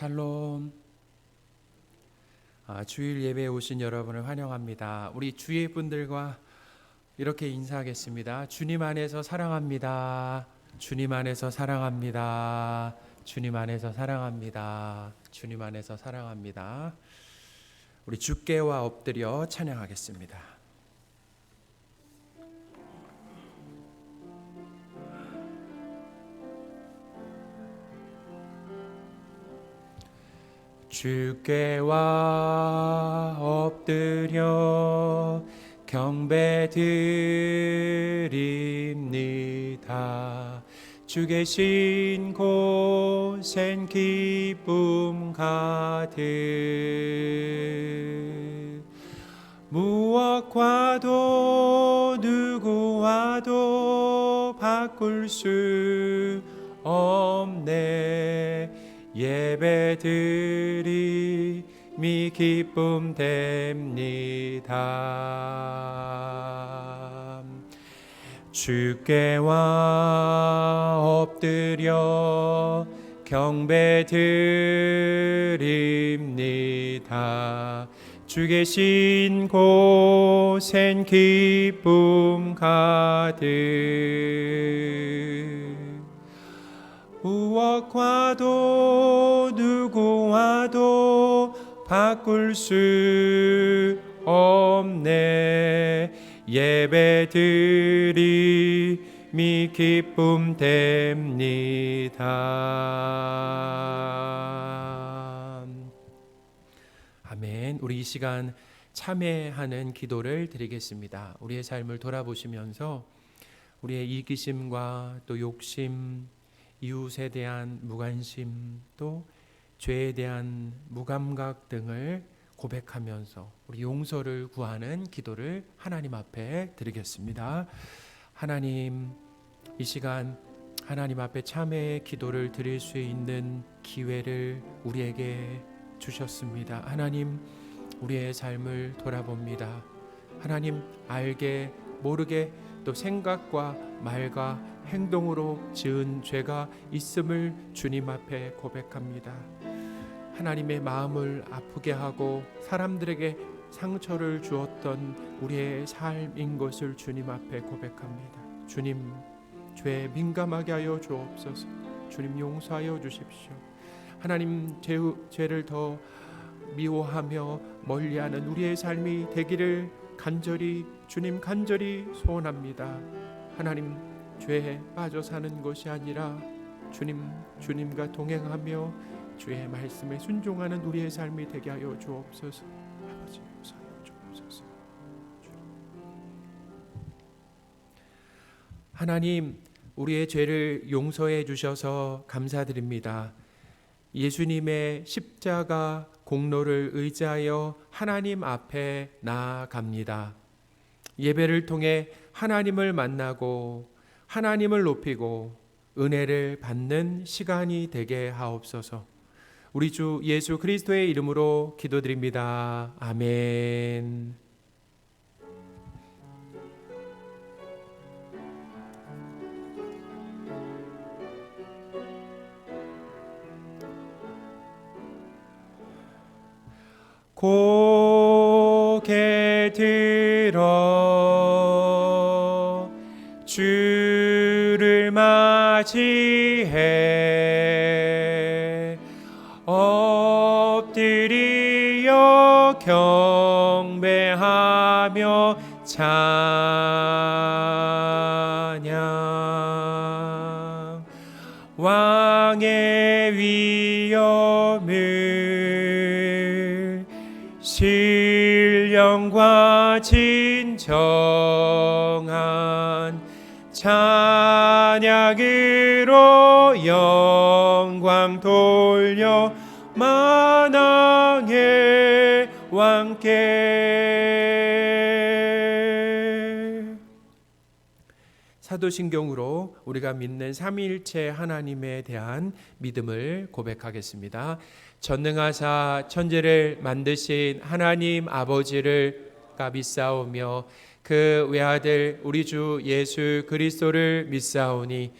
샬롬. 주일 예배에 오신 여러분을 환영합니다. 우리 주위 분들과 이렇게 인사하겠습니다. 주님 안에서 사랑합니다. 주님 안에서 사랑합니다. 주님 안에서 사랑합니다. 주님 안에서 사랑합니다. 우리 주께와 엎드려 찬양하겠습니다. 주께와 엎드려 경배드립니다. 주 계신 곳엔 기쁨 가득 무엇과도 누구와도 바꿀 수 없네. 예배드림이 기쁨 됩니다. 주께와 엎드려 경배드립니다. 주 계신 곳엔 기쁨 가득 무엇과도 누구와도 바꿀 수 없네. 예배드림이 기쁨 됩니다. 아멘. 우리 이 시간 참회하는 기도를 드리겠습니다. 우리의 삶을 돌아보시면서 우리의 이기심과 또 욕심, 이웃에 대한 무관심, 또 죄에 대한 무감각 등을 고백하면서 우리 용서를 구하는 기도를 하나님 앞에 드리겠습니다. 하나님, 이 시간 하나님 앞에 참회의 기도를 드릴 수 있는 기회를 우리에게 주셨습니다. 하나님, 우리의 삶을 돌아봅니다. 하나님, 알게 모르게 또 생각과 말과 행동으로 지은 죄가 있음을 주님 앞에 고백합니다. 하나님의 마음을 아프게 하고 사람들에게 상처를 주었던 우리의 삶인 것을 주님 앞에 고백합니다. 주님, 죄에 민감하게 하여 주옵소서. 주님, 용서하여 주십시오. 하나님, 죄를 더 미워하며 멀리하는 우리의 삶이 되기를 간절히 소원합니다. 하나님, 죄에 빠져 사는 것이 아니라 주님과 동행하며 주의 말씀에 순종하는 우리의 삶이 되게 하여 주옵소서. 아버지, 용서하여 주옵소서. 하나님, 우리의 죄를 용서해 주셔서 감사드립니다. 예수님의 십자가 공로를 의지하여 하나님 앞에 나아갑니다. 예배를 통해 하나님을 만나고 하나님을 높이고 은혜를 받는 시간이 되게 하옵소서. 우리 주 예수 그리스도의 이름으로 기도드립니다. 아멘. 고개 들어 주를 맞이해 엎드려 경배하며 찬양. 왕의 위엄을 신령과 진정한 찬양으로 영광 돌려 만왕의 왕께. 사도신경으로 우리가 믿는 삼위일체 하나님에 대한 믿음을 고백하겠습니다. 전능하사 천지를 만드신 하나님 아버지를 믿사오며 그 외아들 우리 주 예수 그리스도를 믿사오니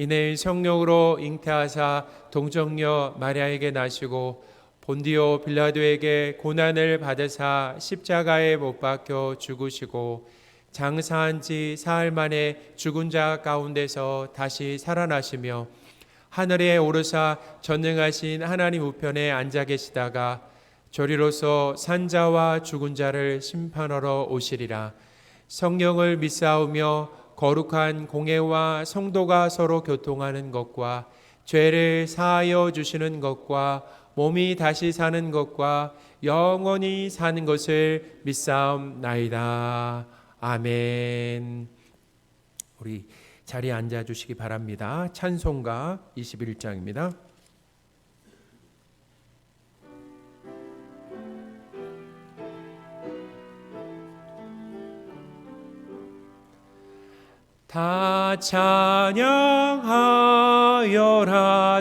이내 성령으로 잉태하사 동정녀 마리아에게 나시고 본디오 빌라도에게 고난을 받으사 십자가에 못 박혀 죽으시고 장사한 지 사흘 만에 죽은 자 가운데서 다시 살아나시며 하늘에 오르사 전능하신 하나님 우편에 앉아 계시다가 저리로서 산자와 죽은 자를 심판하러 오시리라. 성령을 믿사오며 거룩한 공회와 성도가 서로 교통하는 것과 죄를 사하여 주시는 것과 몸이 다시 사는 것과 영원히 사는 것을 믿사옵나이다. 아멘. 우리 자리에 앉아 주시기 바랍니다. 찬송가 21장입니다. 다 찬양하여라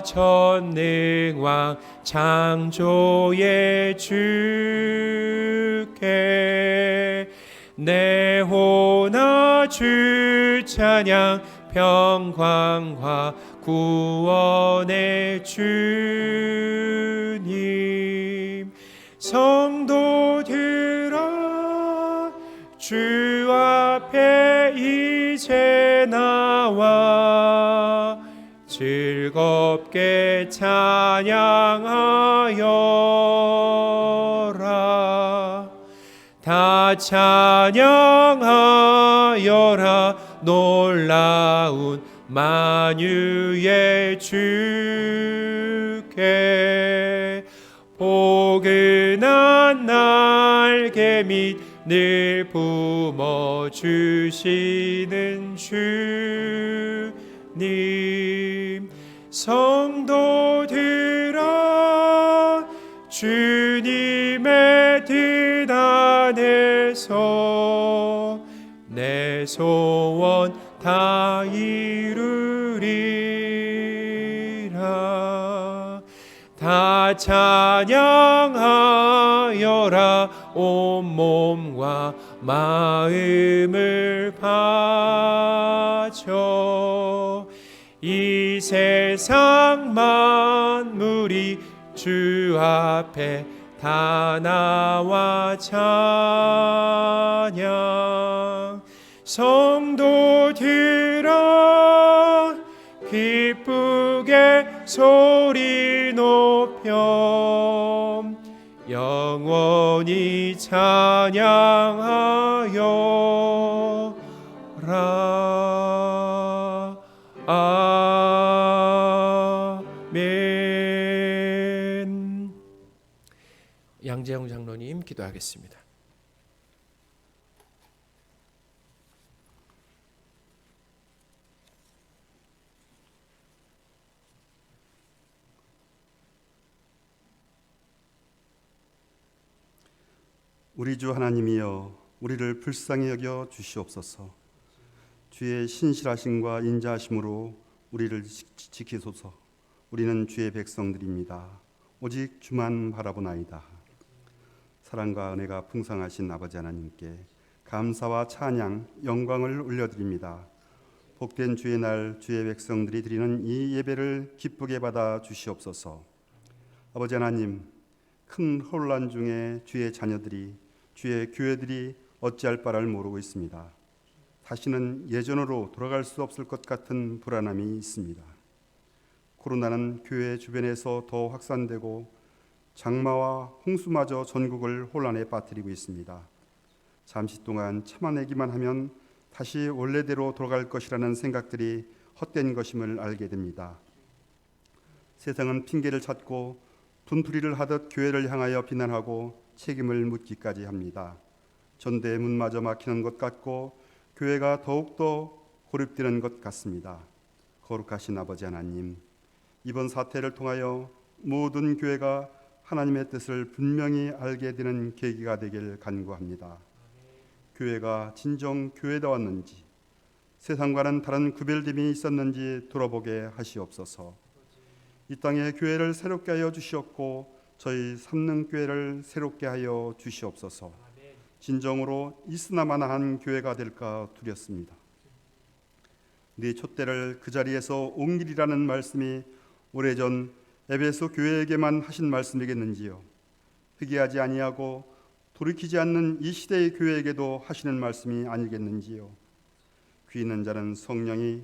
전능왕 창조의 주께 내 호나 주 찬양 평강과 구원의 주님 성도들아 주 앞에 이제 나와 즐겁게 찬양하여라 다 찬양하여라 놀라운 만유의 주께 포근한 날개 및 늘 품어주시는 주님 성도들아 주님의 뜻 안에서 내 소원 다 이루리라 다 찬양하여라 온몸과 마음을 바쳐 이 세상 만물이 주 앞에 다 나와 찬양 성도들아 기쁘게 소리 높여 영원히 찬양하여라 아멘. 양재영 장로님 기도하겠습니다. 우리 주 하나님이여 우리를 불쌍히 여겨 주시옵소서. 주의 신실하심과 인자하심으로 우리를 지키소서. 우리는 주의 백성들입니다. 오직 주만 바라보나이다. 사랑과 은혜가 풍성하신 아버지 하나님께 감사와 찬양, 영광을 올려드립니다. 복된 주의 날 주의 백성들이 드리는 이 예배를 기쁘게 받아 주시옵소서. 아버지 하나님, 큰 혼란 중에 주의 자녀들이 주의 교회들이 어찌할 바를 모르고 있습니다. 다시는 예전으로 돌아갈 수 없을 것 같은 불안함이 있습니다. 코로나는 교회 주변에서 더 확산되고 장마와 홍수마저 전국을 혼란에 빠뜨리고 있습니다. 잠시 동안 참아내기만 하면 다시 원래대로 돌아갈 것이라는 생각들이 헛된 것임을 알게 됩니다. 세상은 핑계를 찾고 분풀이를 하듯 교회를 향하여 비난하고 책임을 묻기까지 합니다. 전대문마저 막히는 것 같고 교회가 더욱더 고립되는 것 같습니다. 거룩하신 아버지 하나님, 이번 사태를 통하여 모든 교회가 하나님의 뜻을 분명히 알게 되는 계기가 되길 간구합니다. 교회가 진정 교회다웠는지, 세상과는 다른 구별됨이 있었는지 돌아보게 하시옵소서. 이 땅에 교회를 새롭게 하여 주시옵고 저희 삼능교회를 새롭게 하여 주시옵소서. 진정으로 이스나마나한 교회가 될까 두렵습니다. 네 촛대를 그 자리에서 옮기리라는 말씀이 오래전 에베소 교회에게만 하신 말씀이겠는지요? 회개하지 아니하고 돌이키지 않는 이 시대의 교회에게도 하시는 말씀이 아니겠는지요? 귀 있는 자는 성령이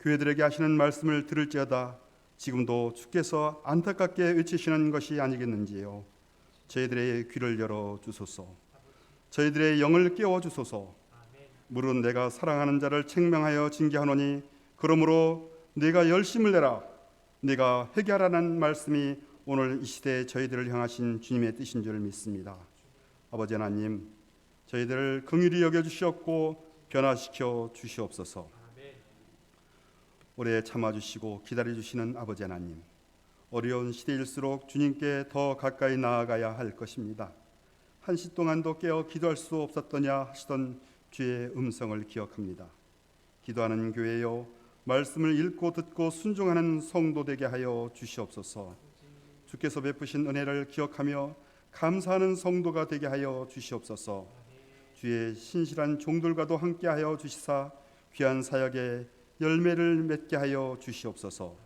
교회들에게 하시는 말씀을 들을지어다 지금도 주께서 안타깝게 외치시는 것이 아니겠는지요? 저희들의 귀를 열어 주소서. 저희들의 영을 깨워 주소서. 물은 내가 사랑하는 자를 책명하여 징계하노니 그러므로 네가 열심을 내라. 네가 회개하라는 말씀이 오늘 이 시대에 저희들을 향하신 주님의 뜻인 줄 믿습니다. 아버지 하나님, 저희들을 긍휼히 여겨 주시옵고 변화시켜 주시옵소서. 오래 참아주시고 기다려주시는 아버지 하나님, 어려운 시대일수록 주님께 더 가까이 나아가야 할 것입니다. 한시 동안도 깨어 기도할 수 없었더냐 하시던 주의 음성을 기억합니다. 기도하는 교회요, 말씀을 읽고 듣고 순종하는 성도 되게 하여 주시옵소서. 주께서 베푸신 은혜를 기억하며 감사하는 성도가 되게 하여 주시옵소서. 주의 신실한 종들과도 함께하여 주시사 귀한 사역에 열매를 맺게 하여 주시옵소서.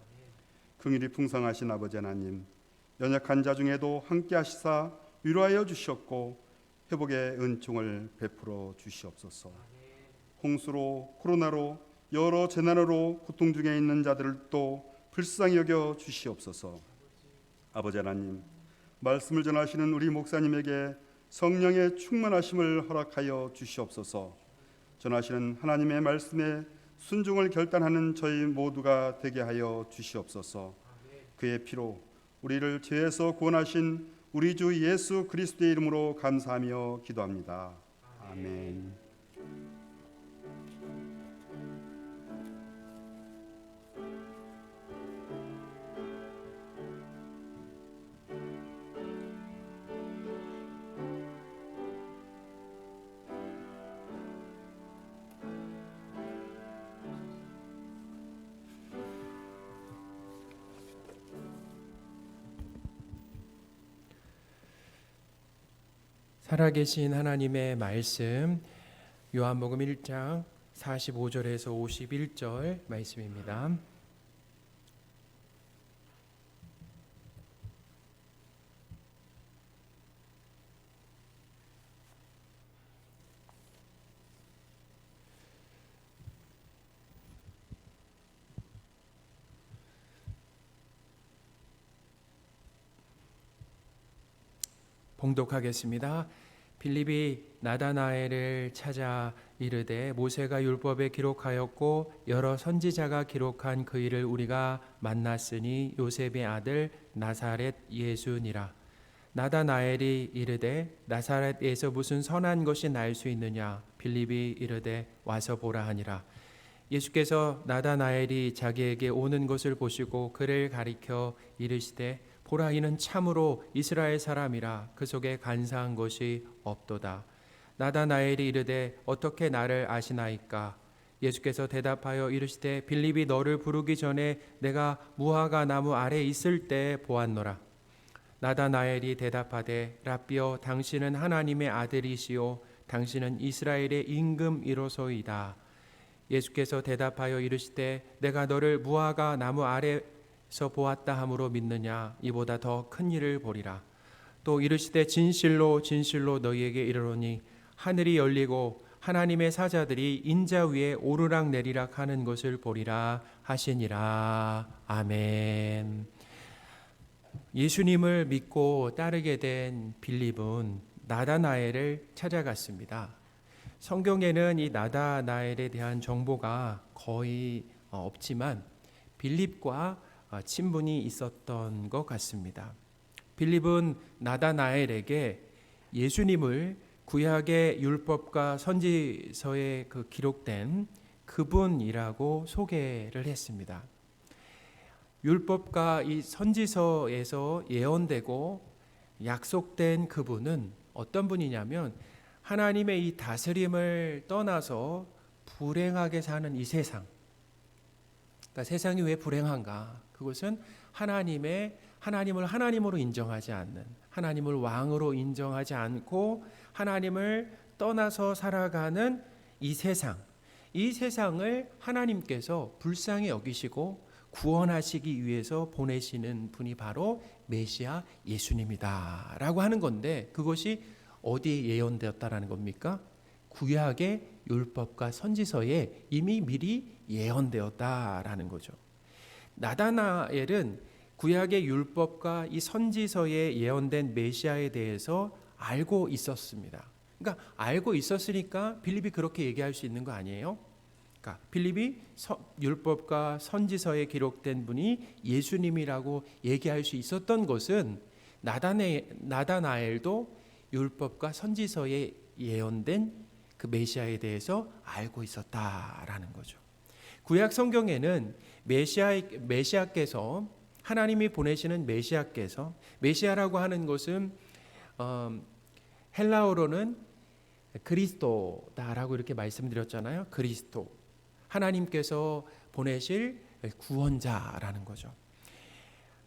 긍휼이 풍성하신 아버지 하나님, 연약한 자 중에도 함께하시사 위로하여 주시옵고 회복의 은총을 베풀어 주시옵소서. 홍수로 코로나로 여러 재난으로 고통 중에 있는 자들도 불쌍히 여겨 주시옵소서. 아버지 하나님, 말씀을 전하시는 우리 목사님에게 성령의 충만하심을 허락하여 주시옵소서. 전하시는 하나님의 말씀에 순종을 결단하는 저희 모두가 되게 하여 주시옵소서. 그의 피로 우리를 죄에서 구원하신 우리 주 예수 그리스도의 이름으로 감사하며 기도합니다. 아멘. 살아계신 하나님의 말씀, 요한복음 1장 45절에서 51절 말씀입니다. 봉독하겠습니다. 빌립이 나다나엘을 찾아 이르되 모세가 율법에 기록하였고 여러 선지자가 기록한 그 일을 우리가 만났으니 요셉의 아들 나사렛 예수니라. 나다나엘이 이르되 나사렛에서 무슨 선한 것이 날 수 있느냐. 빌립이 이르되 와서 보라 하니라. 예수께서 나다나엘이 자기에게 오는 것을 보시고 그를 가리켜 이르시되 보라, 이는 참으로 이스라엘 사람이라. 그 속에 간사한 것이 없도다. 나다나엘이 이르되 어떻게 나를 아시나이까? 예수께서 대답하여 이르시되 빌립이 너를 부르기 전에 내가 무화과 나무 아래 있을 때 보았노라. 나다나엘이 대답하되 랍비여, 당신은 하나님의 아들이시요 당신은 이스라엘의 임금이로소이다. 예수께서 대답하여 이르시되 내가 너를 무화과 나무 아래서 보았다 함으로 믿느냐? 이보다 더 큰 일을 보리라. 또 이르시되 진실로 진실로 너희에게 이르노니 하늘이 열리고 하나님의 사자들이 인자 위에 오르락 내리락 하는 것을 보리라 하시니라. 아멘. 예수님을 믿고 따르게 된 빌립은 나다나엘을 찾아갔습니다. 성경에는 이 나다나엘에 대한 정보가 거의 없지만 빌립과 친분이 있었던 것 같습니다. 빌립은 나다나엘에게 예수님을 구약의 율법과 선지서에 기록된 그분이라고 소개를 했습니다. 율법과 이 선지서에서 예언되고 약속된 그분은 어떤 분이냐면 하나님의 이 다스림을 떠나서 불행하게 사는 이 세상. 그러니까 세상이 왜 불행한가? 그것은 하나님을 하나님으로 인정하지 않는, 하나님을 왕으로 인정하지 않고 하나님을 떠나서 살아가는 이 세상. 이 세상을 하나님께서 불쌍히 여기시고 구원하시기 위해서 보내시는 분이 바로 메시아 예수님이다 라고 하는 건데, 그것이 어디에 예언되었다라는 겁니까? 구약의 율법과 선지서에 이미 미리 예언되었다라는 거죠. 나다나엘은 구약의 율법과 이 선지서에 예언된 메시아에 대해서 알고 있었습니다. 그러니까 알고 있었으니까 빌립이 그렇게 얘기할 수 있는 거 아니에요? 그러니까 빌립이 율법과 선지서에 기록된 분이 예수님이라고 얘기할 수 있었던 것은 나다나엘도 율법과 선지서에 예언된 그 메시아에 대해서 알고 있었다라는 거죠. 구약 성경에는 메시아께서, 하나님이 보내시는 메시아께서, 메시아라고 하는 것은 헬라어로는 그리스도다라고 이렇게 말씀드렸잖아요. 그리스도, 하나님께서 보내실 구원자라는 거죠.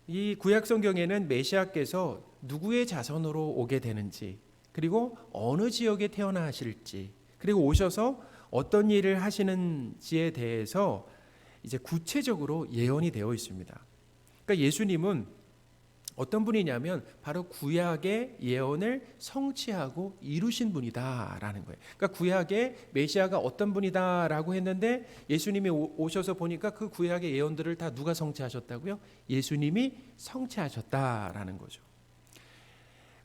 이 구약 성경에는 메시아께서 누구의 자손으로 오게 되는지, 그리고 어느 지역에 태어나실지, 그리고 오셔서 어떤 일을 하시는지에 대해서 이제 구체적으로 예언이 되어 있습니다. 그러니까 예수님은 어떤 분이냐면 바로 구약의 예언을 성취하고 이루신 분이다라는 거예요. 그러니까 구약의 메시아가 어떤 분이다라고 했는데 예수님이 오셔서 보니까 그 구약의 예언들을 다 누가 성취하셨다고요? 예수님이 성취하셨다라는 거죠.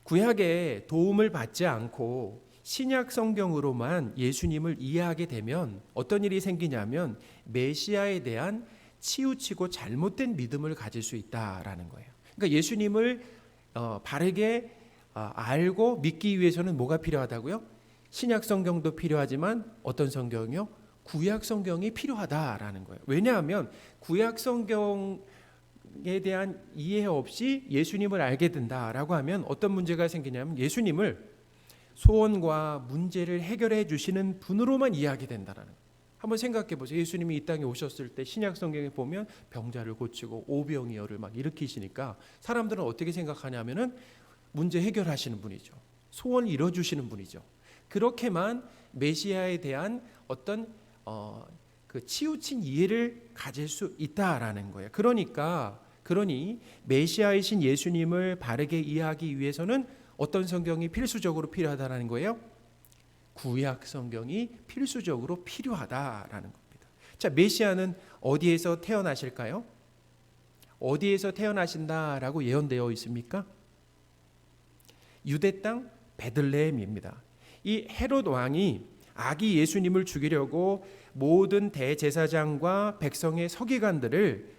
구약의 도움을 받지 않고 신약 성경으로만 예수님을 이해하게 되면 어떤 일이 생기냐면 메시아에 대한 치우치고 잘못된 믿음을 가질 수 있다라는 거예요. 그러니까 예수님을 바르게 알고 믿기 위해서는 뭐가 필요하다고요? 신약 성경도 필요하지만 어떤 성경이요? 구약 성경이 필요하다라는 거예요. 왜냐하면 구약 성경에 대한 이해 없이 예수님을 알게 된다라고 하면 어떤 문제가 생기냐면 예수님을 소원과 문제를 해결해 주시는 분으로만 이해하게 된다라는 거예요. 한번 생각해 보세요. 예수님이 이 땅에 오셨을 때 신약 성경에 보면 병자를 고치고 오병이어를 막 일으키시니까 사람들은 어떻게 생각하냐면은 문제 해결하시는 분이죠. 소원 이뤄주시는 분이죠. 그렇게만 메시아에 대한 어떤 그 치우친 이해를 가질 수 있다라는 거예요. 그러니 메시아이신 예수님을 바르게 이해하기 위해서는 어떤 성경이 필수적으로 필요하다라는 거예요? 구약 성경이 필수적으로 필요하다라는 겁니다. 자, 메시아는 어디에서 태어나실까요? 어디에서 태어나신다라고 예언되어 있습니까? 유대 땅 베들레헴입니다. 이 헤롯 왕이 아기 예수님을 죽이려고 모든 대제사장과 백성의 서기관들을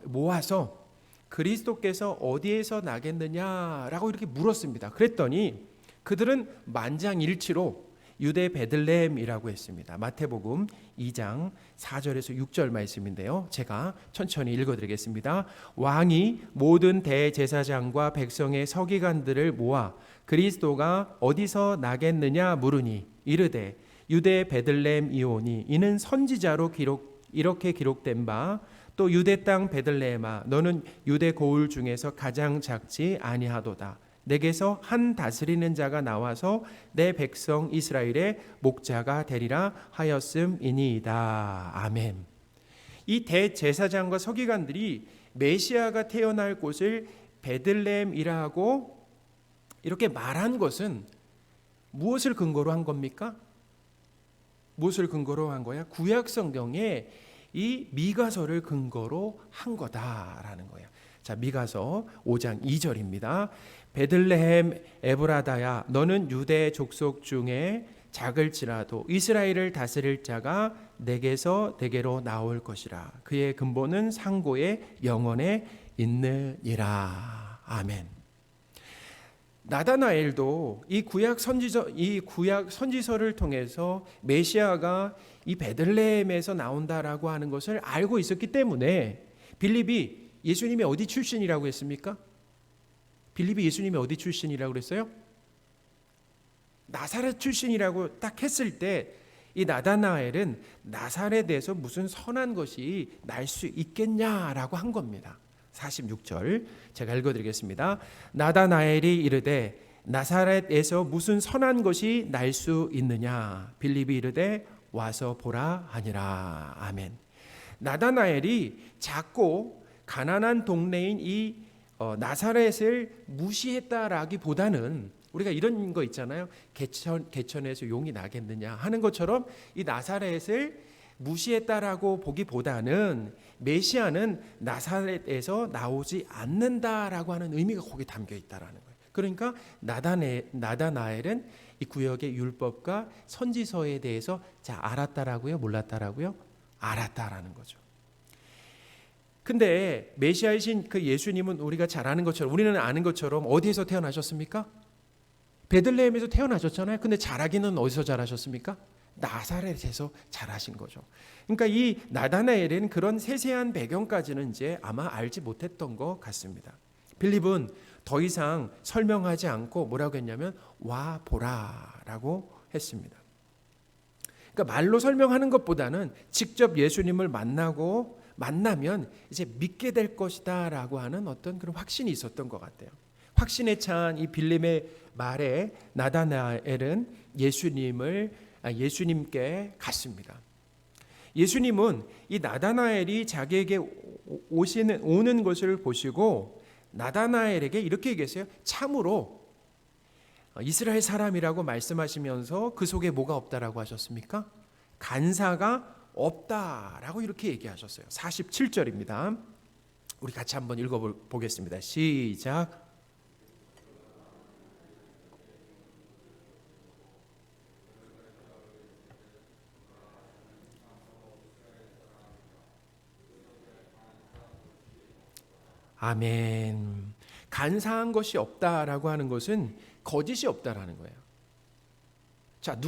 모아서 그리스도께서 어디에서 나겠느냐라고 이렇게 물었습니다. 그랬더니 그들은 만장일치로 유대 베들레헴이라고 했습니다. 마태복음 2장 4절에서 6절 말씀인데요. 제가 천천히 읽어드리겠습니다. 왕이 모든 대제사장과 백성의 서기관들을 모아 그리스도가 어디서 나겠느냐 물으니 이르되 유대 베들레헴이오니 이는 선지자로 이렇게 기록된 바 또 유대 땅 베들레헴아 너는 유대 고을 중에서 가장 작지 아니하도다. 내게서 한 다스리는 자가 나와서 내 백성 이스라엘의 목자가 되리라 하였음이니이다. 아멘. 이 대제사장과 서기관들이 메시아가 태어날 곳을 베들레헴이라고 이렇게 말한 것은 무엇을 근거로 한 겁니까? 무엇을 근거로 한 거야? 구약 성경에 이 미가서를 근거로 한 거다라는 거예요. 자, 미가서 5장 2절입니다. 베들레헴 에브라다야 너는 유대 족속 중에 작을지라도 이스라엘을 다스릴 자가 내게서 대개로 나올 것이라. 그의 근본은 상고의 영원에 있느니라. 아멘. 나다나엘도 이 구약 선지서를 통해서 메시아가 이 베들레헴에서 나온다라고 하는 것을 알고 있었기 때문에 빌립이 예수님이 어디 출신이라고 했습니까? 빌립이 예수님이 어디 출신이라고 그랬어요? 나사렛 출신이라고 딱 했을 때 이 나다나엘은 나사렛에서 무슨 선한 것이 날 수 있겠냐라고 한 겁니다. 46절 제가 읽어드리겠습니다. 나다나엘이 이르되 나사렛에서 무슨 선한 것이 날 수 있느냐? 빌립이 이르되 와서 보라 하니라. 아멘. 나다나엘이 작고 가난한 동네인 이 나사렛을 무시했다라기보다는 우리가 이런 거 있잖아요. 개천에서 용이 나겠느냐 하는 것처럼 이 나사렛을 무시했다라고 보기보다는 메시아는 나사렛에서 나오지 않는다라고 하는 의미가 거기에 담겨 있다라는 거예요. 그러니까 나다나엘은 이 구역의 율법과 선지서에 대해서 알았다라고요, 몰랐다라고요? 알았다라는 거죠. 근데 메시아이신 그 예수님은 우리가 잘 아는 것처럼, 우리는 아는 것처럼 어디에서 태어나셨습니까? 베들레헴에서 태어나셨잖아요. 근데 자라기는 어디서 자라셨습니까? 나사렛에서 자라신 거죠. 그러니까 이 나다나엘은 그런 세세한 배경까지는 이제 아마 알지 못했던 것 같습니다. 빌립은 더 이상 설명하지 않고 뭐라고 했냐면 와 보라라고 했습니다. 그러니까 말로 설명하는 것보다는 직접 예수님을 만나면 이제 믿게 될 것이다라고 하는 어떤 그런 확신이 있었던 것 같아요. 확신에 찬 이 빌립의 말에 나다나엘은 예수님께 갔습니다. 예수님은 이 나다나엘이 자기에게 오는 것을 보시고 나다나엘에게 이렇게 얘기했어요. 참으로 이스라엘 사람이라고 말씀하시면서 그 속에 뭐가 없다라고 하셨습니까? 간사가 없다라고 이렇게 얘기하셨어요. 47절입니다. 우리 같이 한번 읽어보겠습니다. 시작. 아멘. 간사한 것이 없다라고 하는 것은 거짓이 없다라는 거예요. 자,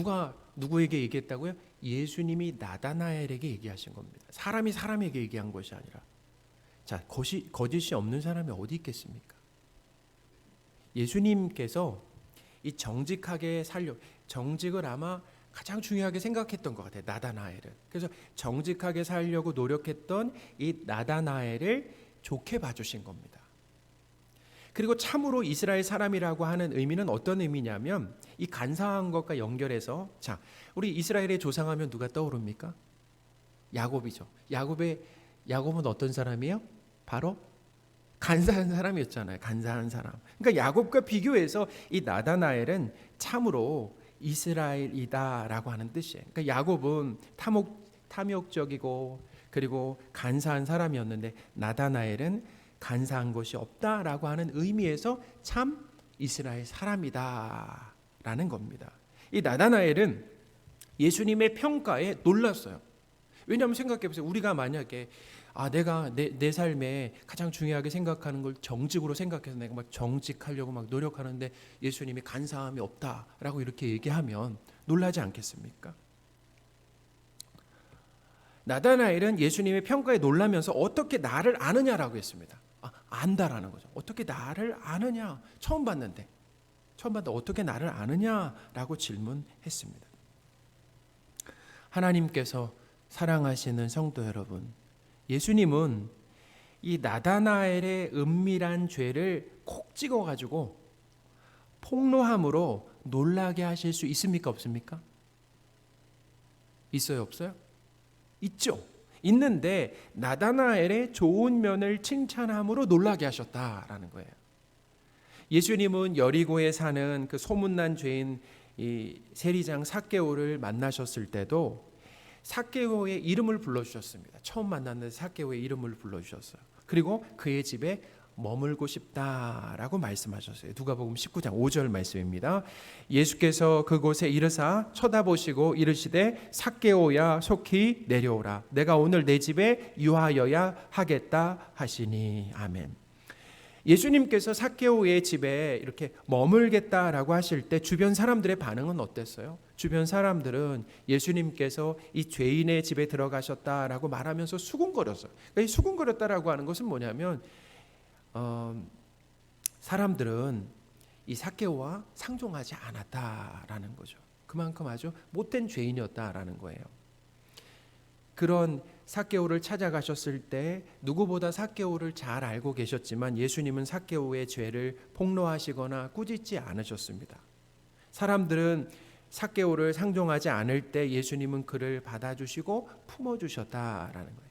누구에게 얘기했다고요? 예수님이 나다나엘에게 얘기하신 겁니다. 사람이 사람에게 얘기한 것이 아니라. 자, 거짓이 없는 사람이 어디 있겠습니까? 예수님께서 이 정직을 아마 가장 중요하게 생각했던 것 같아요. 나다나엘은. 그래서 정직하게 살려고 노력했던 이 나다나엘을 좋게 봐주신 겁니다. 그리고 참으로 이스라엘 사람이라고 하는 의미는 어떤 의미냐면 이 간사한 것과 연결해서 자, 우리 이스라엘의 조상하면 누가 떠오릅니까? 야곱이죠. 야곱은 어떤 사람이에요? 바로 간사한 사람이었잖아요. 간사한 사람. 그러니까 야곱과 비교해서 이 나다나엘은 참으로 이스라엘이다라고 하는 뜻이에요. 그러니까 야곱은 탐욕적이고 그리고 간사한 사람이었는데 나다나엘은 간사한 것이 없다라고 하는 의미에서 참 이스라엘 사람이다라는 겁니다. 이 나다나엘은 예수님의 평가에 놀랐어요. 왜냐하면 생각해 보세요. 우리가 만약에 내가 내 삶에 가장 중요하게 생각하는 걸 정직으로 생각해서 내가 막 정직하려고 막 노력하는데 예수님이 간사함이 없다라고 이렇게 얘기하면 놀라지 않겠습니까? 나다나엘은 예수님의 평가에 놀라면서 어떻게 나를 아느냐라고 했습니다. 안다라는 거죠. 어떻게 나를 아느냐? 처음 봤는데 어떻게 나를 아느냐라고 질문했습니다. 하나님께서 사랑하시는 성도 여러분, 예수님은 이 나다나엘의 은밀한 죄를 콕 찍어가지고 폭로함으로 놀라게 하실 수 있습니까? 없습니까? 있어요? 없어요? 있죠. 있는데 나다나엘의 좋은 면을 칭찬함으로 놀라게 하셨다라는 거예요. 예수님은 여리고에 사는 그 소문난 죄인 이 세리장 삭개오를 만나셨을 때도 삭개오의 이름을 불러주셨습니다. 처음 만났는데 삭개오의 이름을 불러주셨어요. 그리고 그의 집에 머물고 싶다라고 말씀하셨어요. 누가복음 19장 5절 말씀입니다. 예수께서 그곳에 이르사 쳐다보시고 이르시되 삭개오야 속히 내려오라. 내가 오늘 내 집에 유하여야 하겠다 하시니. 아멘. 예수님께서 삭개오의 집에 이렇게 머물겠다라고 하실 때 주변 사람들의 반응은 어땠어요? 주변 사람들은 예수님께서 이 죄인의 집에 들어가셨다라고 말하면서 수군거렸어요. 그러니까 이 수군거렸다라고 하는 것은 뭐냐면 사람들은 이 삭개오와 상종하지 않았다라는 거죠. 그만큼 아주 못된 죄인이었다라는 거예요. 그런 삭개오를 찾아가셨을 때 누구보다 삭개오를 잘 알고 계셨지만 예수님은 삭개오의 죄를 폭로하시거나 꾸짖지 않으셨습니다. 사람들은 삭개오를 상종하지 않을 때 예수님은 그를 받아주시고 품어주셨다라는 거예요.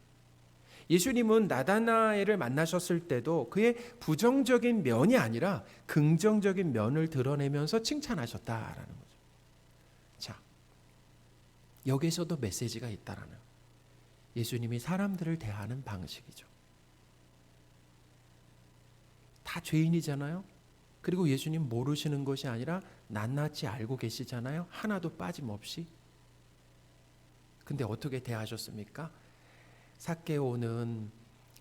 예수님은 나다나엘을 만나셨을 때도 그의 부정적인 면이 아니라 긍정적인 면을 드러내면서 칭찬하셨다라는 거죠. 자, 여기서도 메시지가 있다라는 거예요. 예수님이 사람들을 대하는 방식이죠. 다 죄인이잖아요. 그리고 예수님 모르시는 것이 아니라 낱낱이 알고 계시잖아요. 하나도 빠짐없이. 근데 어떻게 대하셨습니까? 삭개오는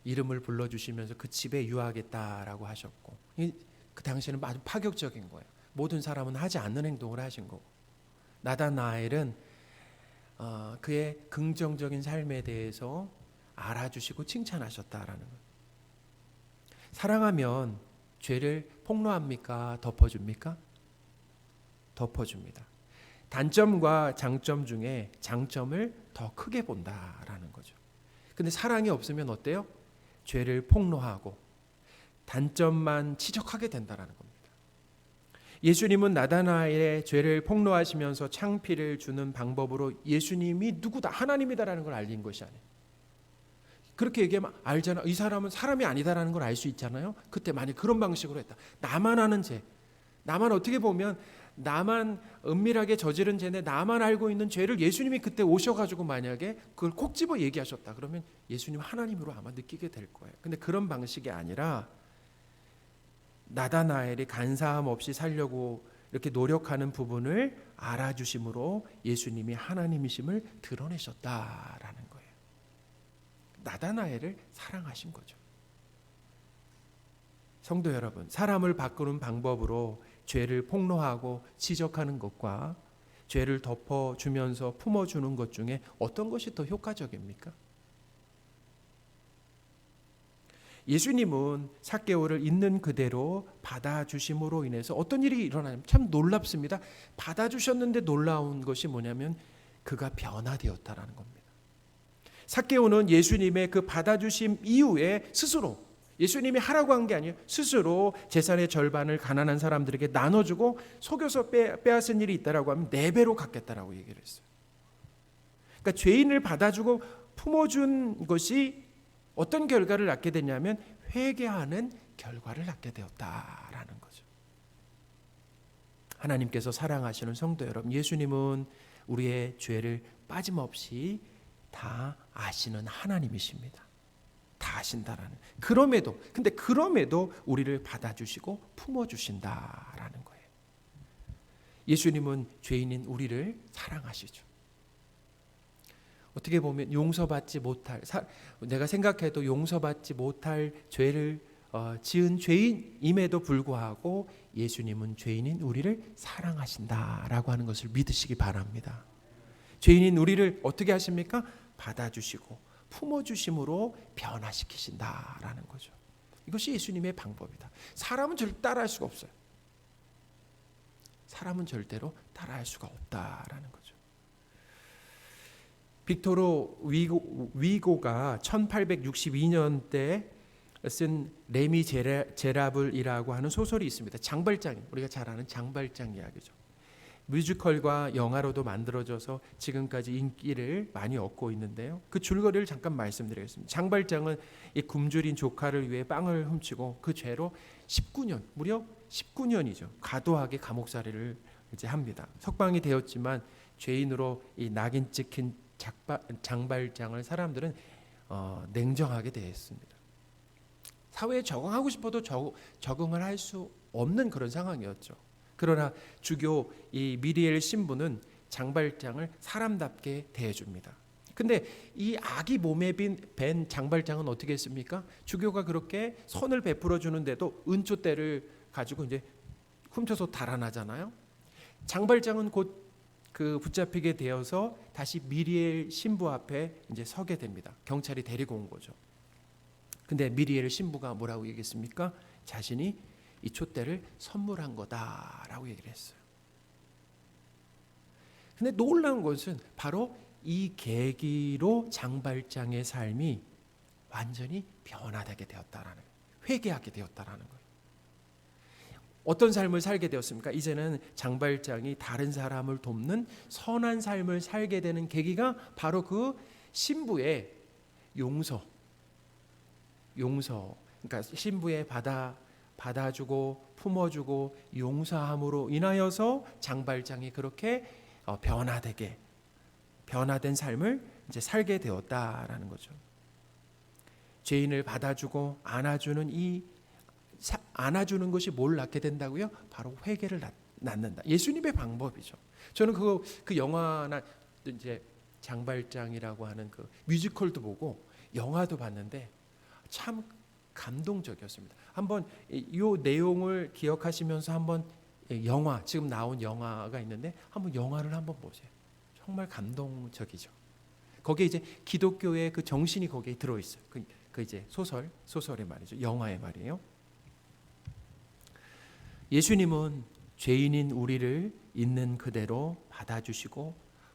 이름을 불러주시면서 그 집에 유하겠다라고 하셨고, 그 당시에는 아주 파격적인 거예요. 모든 사람은 하지 않는 행동을 하신 거고, 나다나엘은 그의 긍정적인 삶에 대해서 알아주시고 칭찬하셨다라는 거예요. 사랑하면 죄를 폭로합니까? 덮어줍니까? 덮어줍니다. 단점과 장점 중에 장점을 더 크게 본다라는 거죠. 근데 사랑이 없으면 어때요? 죄를 폭로하고 단점만 지적하게 된다라는 겁니다. 예수님은 나다나엘의 죄를 폭로하시면서 창피를 주는 방법으로 예수님이 누구다, 하나님이다라는 걸 알린 것이 아니에요. 그렇게 얘기하면 알잖아. 이 사람은 사람이 아니다라는 걸 알 수 있잖아요. 그때 만약 그런 방식으로 했다. 나만 아는 죄, 나만 어떻게 보면 나만 은밀하게 저지른 죄인데 나만 알고 있는 죄를 예수님이 그때 오셔가지고 만약에 그걸 콕 집어 얘기하셨다. 그러면 예수님 하나님으로 아마 느끼게 될 거예요. 근데 그런 방식이 아니라 나다나엘이 간사함 없이 살려고 이렇게 노력하는 부분을 알아주심으로 예수님이 하나님이심을 드러내셨다라는 거예요. 나다나엘을 사랑하신 거죠. 성도 여러분, 사람을 바꾸는 방법으로 죄를 폭로하고 지적하는 것과 죄를 덮어주면서 품어주는 것 중에 어떤 것이 더 효과적입니까? 예수님은 삭개오를 있는 그대로 받아주심으로 인해서 어떤 일이 일어나냐면 참 놀랍습니다. 받아주셨는데 놀라운 것이 뭐냐면 그가 변화되었다라는 겁니다. 삭개오는 예수님의 그 받아주심 이후에 스스로, 예수님이 하라고 한 게 아니에요. 스스로 재산의 절반을 가난한 사람들에게 나눠주고 속여서 빼앗은 일이 있다라고 하면 4배로 갚겠다라고 얘기를 했어요. 그러니까 죄인을 받아주고 품어준 것이 어떤 결과를 낳게 되냐면 회개하는 결과를 낳게 되었다라는 거죠. 하나님께서 사랑하시는 성도 여러분, 예수님은 우리의 죄를 빠짐없이 다 아시는 하나님이십니다. 다 아신다라는. 그럼에도 우리를 받아주시고 품어주신다라는 거예요. 예수님은 죄인인 우리를 사랑하시죠. 어떻게 보면 용서받지 못할, 내가 생각해도 용서받지 못할 죄를 지은 죄인임에도 불구하고 예수님은 죄인인 우리를 사랑하신다라고 하는 것을 믿으시기 바랍니다. 죄인인 우리를 어떻게 하십니까? 받아주시고 품어주심으로 변화시키신다라는 거죠. 이것이 예수님의 방법이다. 사람은 절대 따라할 수가 없어요. 사람은 절대로 따라할 수가 없다라는 거죠. 빅토르 위고가 1862년대 쓴 레미제라블이라고 하는 소설이 있습니다. 장발장, 우리가 잘 아는 장발장 이야기죠. 뮤지컬과 영화로도 만들어져서 지금까지 인기를 많이 얻고 있는데요. 그 줄거리를 잠깐 말씀드리겠습니다. 장발장은 이 굶주린 조카를 위해 빵을 훔치고 그 죄로 19년, 무려 19년이죠. 과도하게 감옥살이를 이제 합니다. 석방이 되었지만 죄인으로 이 낙인 찍힌 장발장을 사람들은 냉정하게 대했습니다. 사회에 적응하고 싶어도 적응을 할 수 없는 그런 상황이었죠. 그러나 주교 이 미리엘 신부는 장발장을 사람답게 대해줍니다. 근데 이 악이 몸에 밴 장발장은 어떻게 했습니까? 주교가 그렇게 선을 베풀어 주는데도 은초대를 가지고 이제 훔쳐서 달아나잖아요. 장발장은 곧 그 붙잡히게 되어서 다시 미리엘 신부 앞에 이제 서게 됩니다. 경찰이 데리고 온 거죠. 근데 미리엘 신부가 뭐라고 얘기했습니까? 자신이 이 촛대를 선물한 거다라고 얘기를 했어요. 근데 놀라운 것은 바로 이 계기로 장발장의 삶이 완전히 변화되게 되었다라는 거예요. 회개하게 되었다라는 거예요. 어떤 삶을 살게 되었습니까? 이제는 장발장이 다른 사람을 돕는 선한 삶을 살게 되는 계기가 바로 그 신부의 용서. 그러니까 신부의 받아주고 품어주고 용서함으로 인하여서 장발장이 그렇게 변화된 삶을 이제 살게 되었다라는 거죠. 죄인을 받아주고 안아주는 것이 뭘 낳게 된다고요? 바로 회개를 낳는다. 예수님의 방법이죠. 저는 그 영화나 이제 장발장이라고 하는 그 뮤지컬도 보고 영화도 봤는데 참 감동적이었습니다. 한번 이 내용을 기억하시면서 한번 영화, 지금 나온 영화가 있는데 한번 영화를 한번 보세요. 정말 감동적이죠. 거기에 이제 기독교의 그 정신이 거기에 들어 있어요. 그 이제 소설의 말이죠. 영화의 말이에요. 예수님은 죄인인 우리를 있는 그대로 받아주시고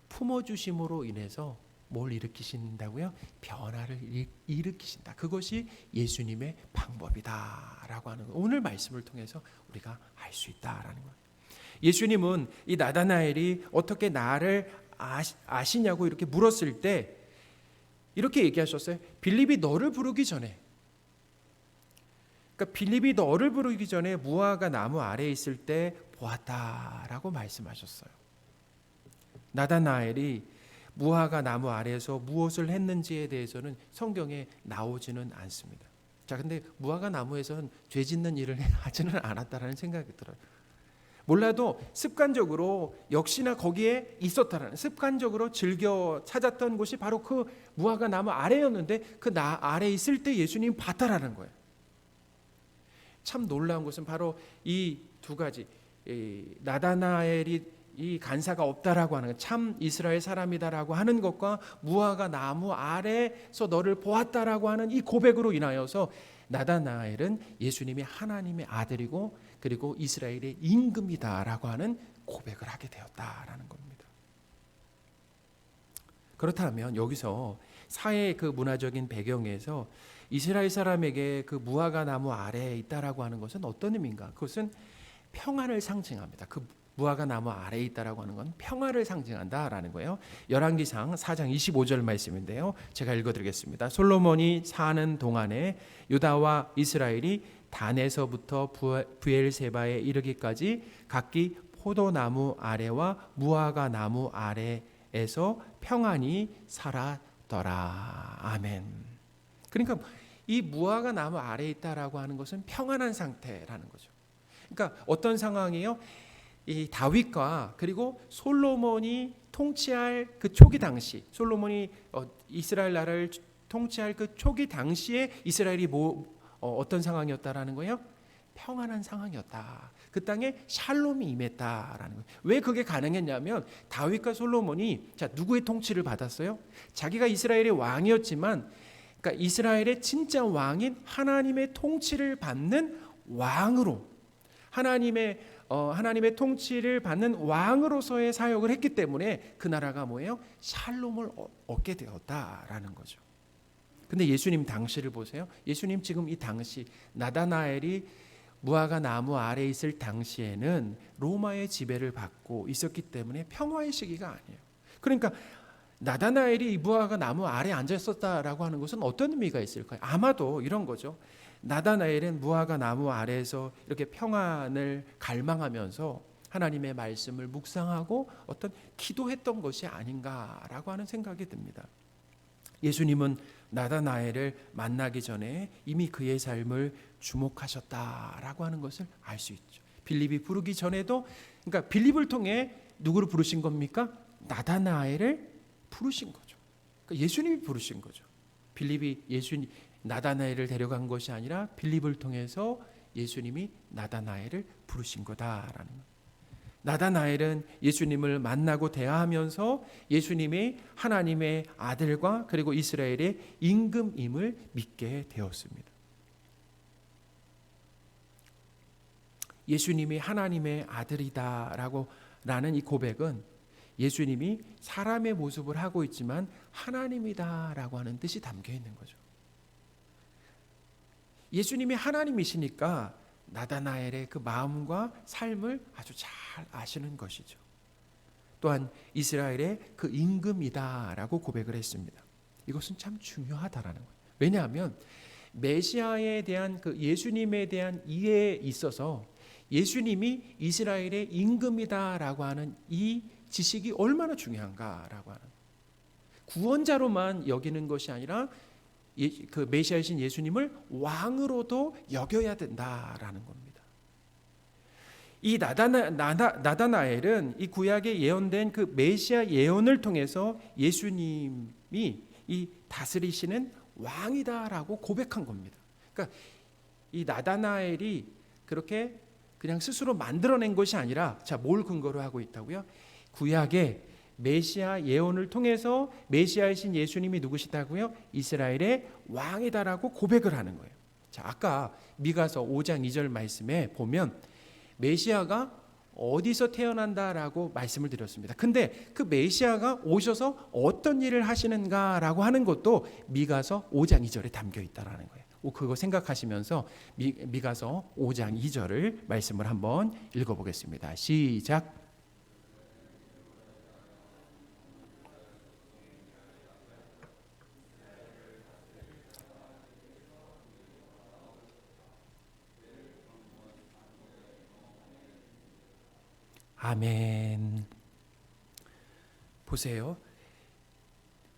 품어주심으로 인해서 뭘 일으키신다고요? 변화를 일으키신다. 그것이 예수님의 방법이다라고 하는 거. 오늘 말씀을 통해서 우리가 알 수 있다라는 거예요. 예수님은 이 나다나엘이 어떻게 나를 아시냐고 이렇게 물었을 때 이렇게 얘기하셨어요. 빌립이 너를 부르기 전에, 그러니까 빌립이 너를 부르기 전에 무화과 나무 아래에 있을 때 보았다라고 말씀하셨어요. 나다나엘이 무화과 나무 아래에서 무엇을 했는지에 대해서는 성경에 나오지는 않습니다. 자, 근데 무화과 나무에서는 죄 짓는 일을 하지는 않았다라는 생각이 들어요. 몰라도 습관적으로 역시나 거기에 있었다라는, 습관적으로 즐겨 찾았던 곳이 바로 그 무화과 나무 아래였는데 그 아래 있을 때 예수님이 봤다라는 거예요. 참 놀라운 것은 바로 이 두 가지, 나다나엘이 이 간사가 없다라고 하는 것, 참 이스라엘 사람이다라고 하는 것과 무화과 나무 아래서 너를 보았다라고 하는 이 고백으로 인하여서 나다나엘은 예수님이 하나님의 아들이고 그리고 이스라엘의 임금이다라고 하는 고백을 하게 되었다라는 겁니다. 그렇다면 여기서 사회의 그 문화적인 배경에서 이스라엘 사람에게 그 무화과 나무 아래에 있다라고 하는 것은 어떤 의미인가? 그것은 평안을 상징합니다. 그 무화과 나무 아래에 있다라고 하는 건 평화를 상징한다라는 거예요. 열왕기상 4장 25절 말씀인데요. 제가 읽어드리겠습니다. 솔로몬이 사는 동안에 유다와 이스라엘이 단에서부터 브엘세바에 이르기까지 각기 포도나무 아래와 무화과 나무 아래에서 평안히 살았더라. 아멘. 그러니까 이 무화과 나무 아래에 있다라고 하는 것은 평안한 상태라는 거죠. 그러니까 어떤 상황이에요? 이 다윗과 그리고 솔로몬이 통치할 그 초기 당시, 솔로몬이 이스라엘 나라를 통치할 그 초기 당시에 이스라엘이 어떤 상황이었다라는 거예요? 평안한 상황이었다. 그 땅에 샬롬이 임했다라는 거예요. 왜 그게 가능했냐면 다윗과 솔로몬이 누구의 통치를 받았어요? 자기가 이스라엘의 왕이었지만, 그러니까 이스라엘의 진짜 왕인 하나님의 통치를 받는 왕으로, 하나님의 통치를 받는 왕으로서의 사역을 했기 때문에 그 나라가 뭐예요? 샬롬을 얻게 되었다라는 거죠. 근데 예수님 당시를 보세요. 예수님 지금 이 당시 나다나엘이 무화과 나무 아래에 있을 당시에는 로마의 지배를 받고 있었기 때문에 평화의 시기가 아니에요. 그러니까 나다나엘이 이 무화과 나무 아래에 앉아 있었다라고 하는 것은 어떤 의미가 있을까요? 아마도 이런 거죠. 나다나엘은 무화과 나무 아래에서 이렇게 평안을 갈망하면서 하나님의 말씀을 묵상하고 어떤 기도했던 것이 아닌가라고 하는 생각이 듭니다. 예수님은 나다나엘을 만나기 전에 이미 그의 삶을 주목하셨다라고 하는 것을 알 수 있죠. 빌립이 부르기 전에도, 그러니까 빌립을 통해 누구를 부르신 겁니까? 나다나엘을 부르신 거죠. 그러니까 예수님이 부르신 거죠. 빌립이 나다나엘을 데려간 것이 아니라 빌립을 통해서 예수님이 나다나엘을 부르신 거다라는 거예요. 나다나엘은 예수님을 만나고 대화하면서 예수님이 하나님의 아들과 그리고 이스라엘의 임금임을 믿게 되었습니다. 예수님이 하나님의 아들이다라고 라는 이 고백은 예수님이 사람의 모습을 하고 있지만 하나님이다라고 하는 뜻이 담겨 있는 거죠. 예수님이 하나님이시니까 나다나엘의 그 마음과 삶을 아주 잘 아시는 것이죠. 또한 이스라엘의 그 임금이다라고 고백을 했습니다. 이것은 참 중요하다라는 거예요. 왜냐하면 메시아에 대한 그 예수님에 대한 이해에 있어서 예수님이 이스라엘의 임금이다라고 하는 이 지식이 얼마나 중요한가라고 하는, 구원자로만 여기는 것이 아니라 그 메시아이신 예수님을 왕으로도 여겨야 된다라는 겁니다. 이 나다나엘은 이 구약에 예언된 그 메시아 예언을 통해서 예수님이 이 다스리시는 왕이다라고 고백한 겁니다. 그러니까 이 나다나엘이 그렇게 그냥 스스로 만들어낸 것이 아니라, 자, 뭘 근거로 하고 있다고요? 구약의 메시아 예언을 통해서 메시아이신 예수님이 누구시다고요? 이스라엘의 왕이다라고 고백을 하는 거예요. 자, 아까 미가서 5장 2절 말씀에 보면 메시아가 어디서 태어난다라고 말씀을 드렸습니다. 근데 그 메시아가 오셔서 어떤 일을 하시는가라고 하는 것도 미가서 5장 2절에 담겨 있다라는 거예요. 그거 생각하시면서 미가서 5장 2절을 말씀을 한번 읽어보겠습니다. 시작. 아멘. 보세요.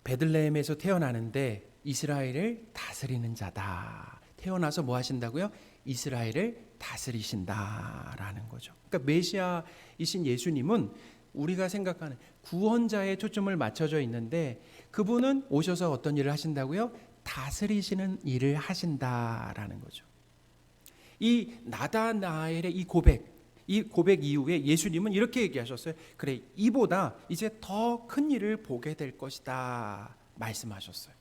베들레헴에서 태어나는데 이스라엘을 다스리는 자다. 태어나서 뭐 하신다고요? 이스라엘을 다스리신다라는 거죠. 그러니까 메시아이신 예수님은 우리가 생각하는 구원자에 초점을 맞춰져 있는데 그분은 오셔서 어떤 일을 하신다고요? 다스리시는 일을 하신다라는 거죠. 이 나다나엘의 이 고백 이후에 예수님은 이렇게 얘기하셨어요. 그래, 이보다 이제 더 큰 일을 보게 될 것이다 말씀하셨어요.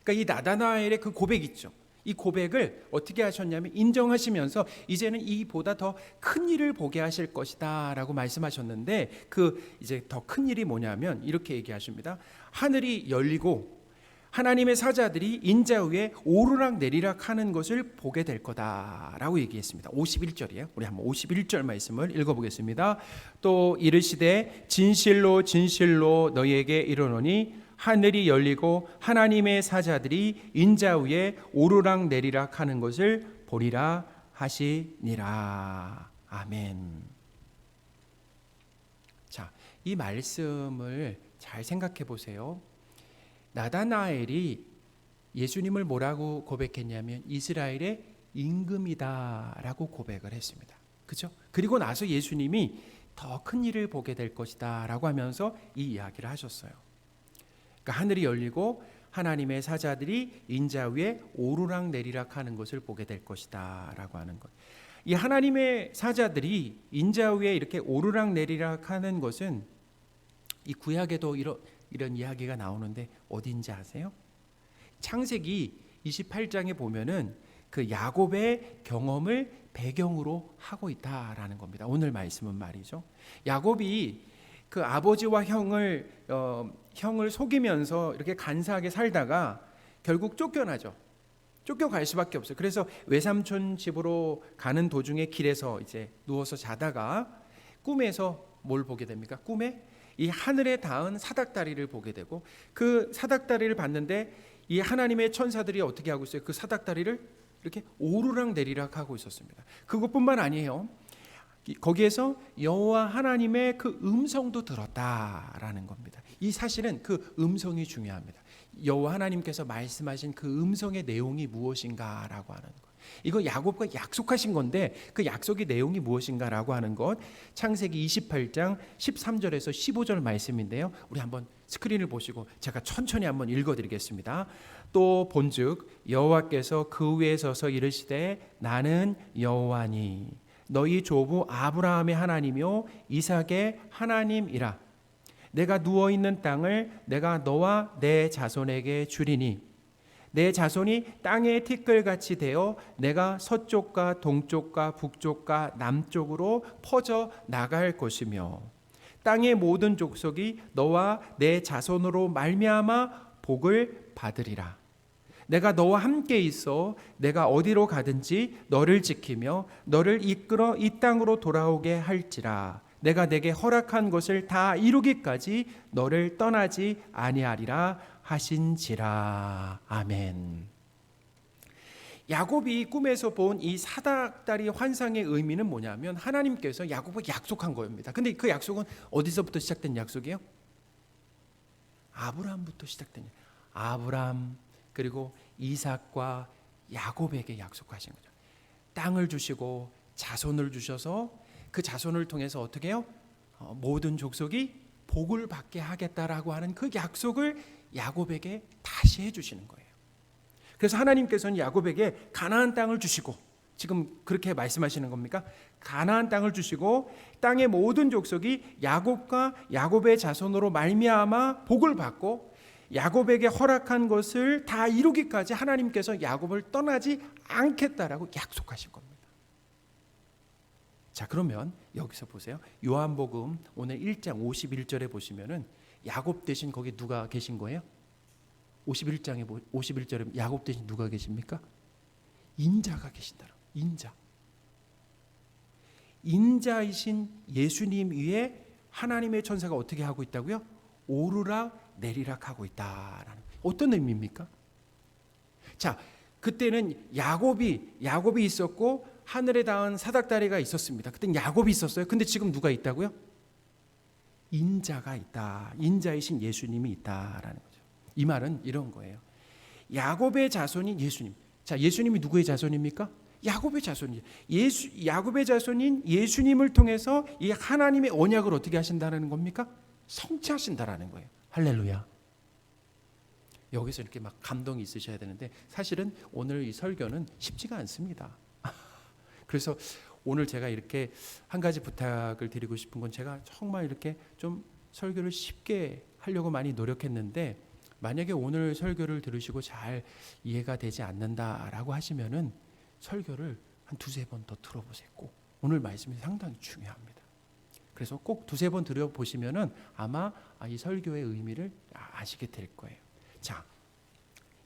그러니까 이 나다나엘의 그 고백 있죠. 이 고백을 어떻게 하셨냐면 인정하시면서 이제는 이보다 더 큰 일을 보게 하실 것이다 라고 말씀하셨는데, 그 이제 더 큰 일이 뭐냐면 이렇게 얘기하십니다. 하늘이 열리고 하나님의 사자들이 인자 위에 오르락 내리락 하는 것을 보게 될 거다라고 얘기했습니다. 51절이에요. 우리 한번 51절 말씀을 읽어보겠습니다. 또 이르시되 진실로 진실로 너희에게 이르노니 하늘이 열리고 하나님의 사자들이 인자 위에 오르락 내리락 하는 것을 보리라 하시니라. 아멘. 자, 이 말씀을 잘 생각해 보세요. 나다나엘이 예수님을 뭐라고 고백했냐면 이스라엘의 임금이다라고 고백을 했습니다. 그렇죠? 그리고 나서 예수님이 더 큰 일을 보게 될 것이다라고 하면서 이 이야기를 하셨어요. 그러니까 하늘이 열리고 하나님의 사자들이 인자 위에 오르락 내리락 하는 것을 보게 될 것이다라고 하는 것. 이 하나님의 사자들이 인자 위에 이렇게 오르락 내리락 하는 것은 이 구약에도 이런 이야기가 나오는데 어딘지 아세요? 창세기 28장에 보면은 그 야곱의 경험을 배경으로 하고 있다라는 겁니다. 오늘 말씀은 말이죠. 야곱이 그 아버지와 형을 속이면서 이렇게 간사하게 살다가 결국 쫓겨나죠. 쫓겨갈 수밖에 없어요. 그래서 외삼촌 집으로 가는 도중에 길에서 이제 누워서 자다가 꿈에서 뭘 보게 됩니까? 꿈에 이 하늘에 닿은 사닥다리를 보게 되고, 그 사닥다리를 봤는데 이 하나님의 천사들이 어떻게 하고 있어요? 그 사닥다리를 이렇게 오르락 내리락 하고 있었습니다. 그것뿐만 아니에요. 거기에서 여호와 하나님의 그 음성도 들었다라는 겁니다. 이 사실은 그 음성이 중요합니다. 여호와 하나님께서 말씀하신 그 음성의 내용이 무엇인가라고 하는 것. 이거 야곱과 약속하신 건데 그 약속의 내용이 무엇인가라고 하는 것, 창세기 28장 13절에서 15절 말씀인데요. 우리 한번 스크린을 보시고 제가 천천히 한번 읽어드리겠습니다. 또 본즉 여호와께서 그 위에 서서 이르시되 나는 여호와니 너희 조부 아브라함의 하나님이요 이삭의 하나님이라. 내가 누워있는 땅을 내가 너와 내 자손에게 주리니 내 자손이 땅의 티끌같이 되어 내가 서쪽과 동쪽과 북쪽과 남쪽으로 퍼져 나갈 것이며 땅의 모든 족속이 너와 내 자손으로 말미암아 복을 받으리라. 내가 너와 함께 있어 내가 어디로 가든지 너를 지키며 너를 이끌어 이 땅으로 돌아오게 할지라. 내가 내게 허락한 것을 다 이루기까지 너를 떠나지 아니하리라 하신지라. 아멘. 야곱이 꿈에서 본 이 사닥다리 환상의 의미는 뭐냐면 하나님께서 야곱에게 약속한 겁니다. 근데 그 약속은 어디서부터 시작된 약속이에요? 아브라함부터 시작된 아브라함 그리고 이삭과 야곱에게 약속하신 거죠. 땅을 주시고 자손을 주셔서 그 자손을 통해서 어떻게 해요? 모든 족속이 복을 받게 하겠다라고 하는 그 약속을 야곱에게 다시 해주시는 거예요. 그래서 하나님께서는 야곱에게 가나안 땅을 주시고, 지금 그렇게 말씀하시는 겁니까? 가나안 땅을 주시고 땅의 모든 족속이 야곱과 야곱의 자손으로 말미암아 복을 받고 야곱에게 허락한 것을 다 이루기까지 하나님께서 야곱을 떠나지 않겠다라고 약속하신 겁니다. 자, 그러면 여기서 보세요. 요한복음 오늘 1장 51절에 보시면은 야곱 대신 거기 누가 계신 거예요? 51장에 51절에 야곱 대신 누가 계십니까? 인자가 계신다. 인자이신 예수님 위에 하나님의 천사가 어떻게 하고 있다고요? 오르락 내리락 하고 있다라는. 어떤 의미입니까? 자, 그때는 야곱이 있었고 하늘에 닿은 사닥다리가 있었습니다. 그때는 야곱이 있었어요. 근데 지금 누가 있다고요? 인자가 있다. 인자이신 예수님이 있다라는 거죠. 이 말은 이런 거예요. 야곱의 자손인 예수님. 자, 예수님이 누구의 자손입니까? 야곱의 자손이죠. 야곱의 자손인 예수님을 통해서 이 하나님의 언약을 어떻게 하신다는 겁니까? 성취하신다라는 거예요. 할렐루야. 여기서 이렇게 막 감동이 있으셔야 되는데 사실은 오늘 이 설교는 쉽지가 않습니다. 그래서 오늘 제가 이렇게 한 가지 부탁을 드리고 싶은 건 제가 정말 이렇게 좀 설교를 쉽게 하려고 많이 노력했는데 만약에 오늘 설교를 들으시고 잘 이해가 되지 않는다라고 하시면은 설교를 한 두세 번 더 들어보세요. 꼭. 오늘 말씀이 상당히 중요합니다. 그래서 꼭 두세 번 들어보시면은 아마 이 설교의 의미를 아시게 될 거예요. 자,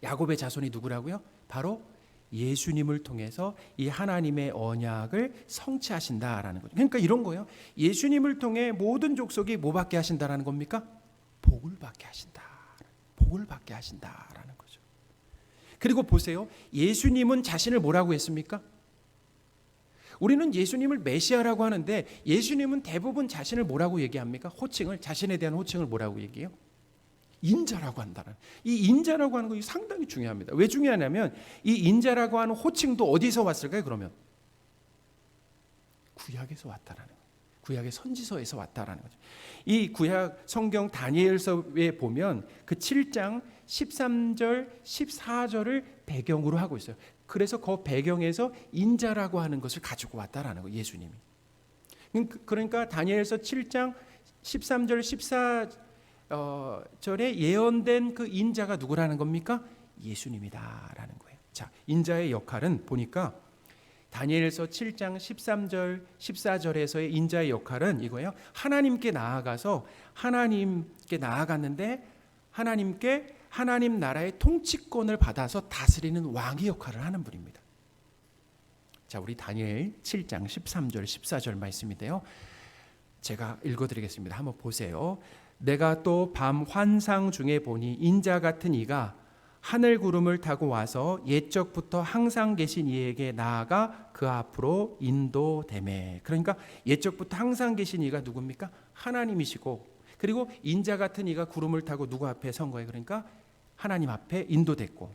야곱의 자손이 누구라고요? 바로 예수님을 통해서 이 하나님의 언약을 성취하신다라는 거죠. 그러니까 이런 거예요. 예수님을 통해 모든 족속이 뭐 받게 하신다라는 겁니까? 복을 받게 하신다. 복을 받게 하신다라는 거죠. 그리고 보세요. 예수님은 자신을 뭐라고 했습니까? 우리는 예수님을 메시아라고 하는데 예수님은 대부분 자신을 뭐라고 얘기합니까? 호칭을, 자신에 대한 호칭을 뭐라고 얘기해요? 인자라고 한다는. 이 인자라고 하는 거 상당히 중요합니다. 왜 중요하냐면 이 인자라고 하는 호칭도 어디서 왔을까요? 그러면 구약에서 왔다라는 거예요. 구약의 선지서에서 왔다라는 거죠. 이 구약 성경 다니엘서에 보면 그 7장 13절 14절을 배경으로 하고 있어요. 그래서 그 배경에서 인자라고 하는 것을 가지고 왔다라는 거예요. 예수님이. 그러니까 다니엘서 7장 13절 14절에 예언된 그 인자가 누구라는 겁니까? 예수님이다라는 거예요. 자, 인자의 역할은 보니까 다니엘서 7장 13절 14절에서의 인자의 역할은 이거예요. 하나님께 나아갔는데 하나님께 하나님 나라의 통치권을 받아서 다스리는 왕의 역할을 하는 분입니다. 자, 우리 다니엘 7장 13절 14절 말씀인데요. 제가 읽어드리겠습니다. 한번 보세요. 내가 또 밤 환상 중에 보니 인자 같은 이가 하늘 구름을 타고 와서 옛적부터 항상 계신 이에게 나아가 그 앞으로 인도되매. 그러니까 옛적부터 항상 계신 이가 누굽니까? 하나님이시고, 그리고 인자 같은 이가 구름을 타고 누구 앞에 선 거예요? 그러니까 하나님 앞에 인도됐고,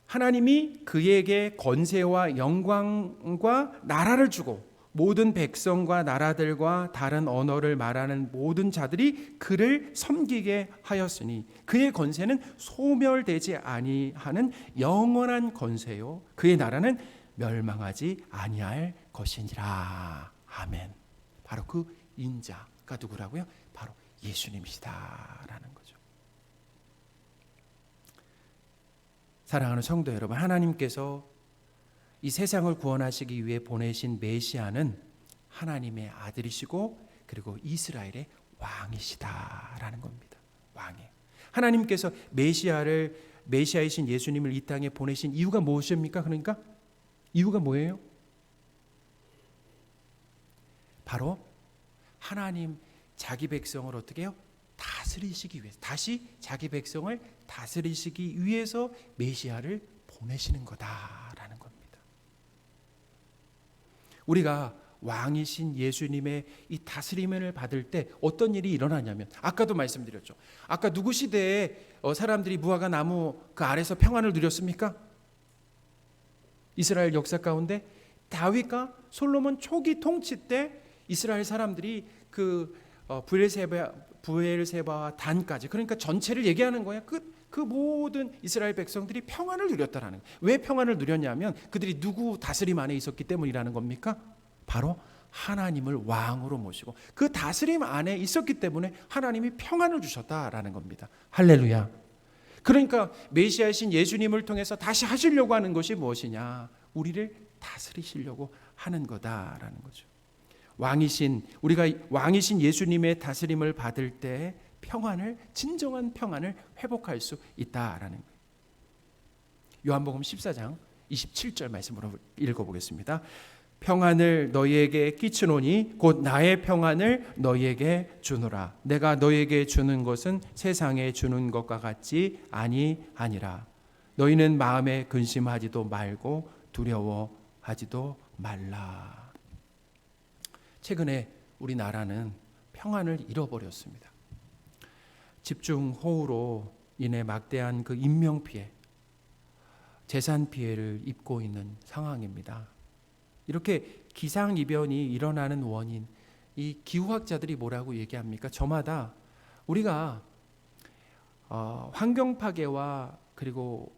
하나님이 그에게 권세와 영광과 나라를 주고 모든 백성과 나라들과 다른 언어를 말하는 모든 자들이 그를 섬기게 하였으니 그의 권세는 소멸되지 아니하는 영원한 권세요 그의 나라는 멸망하지 아니할 것이니라. 아멘. 바로 그 인자가 누구라고요? 바로 예수님이시다라는 거죠. 사랑하는 성도 여러분, 하나님께서 이 세상을 구원하시기 위해 보내신 메시아는 하나님의 아들이시고 그리고 이스라엘의 왕이시다라는 겁니다. 왕이에요. 하나님께서 메시아를 메시아이신 예수님을 이 땅에 보내신 이유가 무엇입니까? 그러니까 이유가 뭐예요? 바로 하나님 자기 백성을 어떻게 해요? 다스리시기 위해서, 다시 자기 백성을 다스리시기 위해서 메시아를 보내시는 거다라는 겁니다. 우리가 왕이신 예수님의 이 다스림을 받을 때 어떤 일이 일어나냐면, 아까도 말씀드렸죠. 아까 누구 시대에 사람들이 무화과 나무 그 아래서 평안을 누렸습니까? 이스라엘 역사 가운데 다윗과 솔로몬 초기 통치 때 이스라엘 사람들이 그 부엘세바와 단까지, 그러니까 전체를 얘기하는 거예요. 그 모든 이스라엘 백성들이 평안을 누렸다라는 거예요. 왜 평안을 누렸냐면 그들이 누구 다스림 안에 있었기 때문이라는 겁니까? 바로 하나님을 왕으로 모시고 그 다스림 안에 있었기 때문에 하나님이 평안을 주셨다라는 겁니다. 할렐루야. 그러니까 메시아이신 예수님을 통해서 다시 하시려고 하는 것이 무엇이냐? 우리를 다스리시려고 하는 거다라는 거죠. 우리가 왕이신 예수님의 다스림을 받을 때 진정한 평안을 회복할 수 있다라는 거예요. 요한복음 14장 27절 말씀으로 읽어보겠습니다. 평안을 너희에게 끼치노니 곧 나의 평안을 너희에게 주노라. 내가 너희에게 주는 것은 세상에 주는 것과 같지 아니하니라. 너희는 마음에 근심하지도 말고 두려워하지도 말라. 최근에 우리나라는 평안을 잃어버렸습니다. 집중호우로 인해 막대한 그 인명피해, 재산 피해를 입고 있는 상황입니다. 이렇게 기상이변이 일어나는 원인, 이 기후학자들이 뭐라고 얘기합니까? 저마다 우리가 환경 파괴와 그리고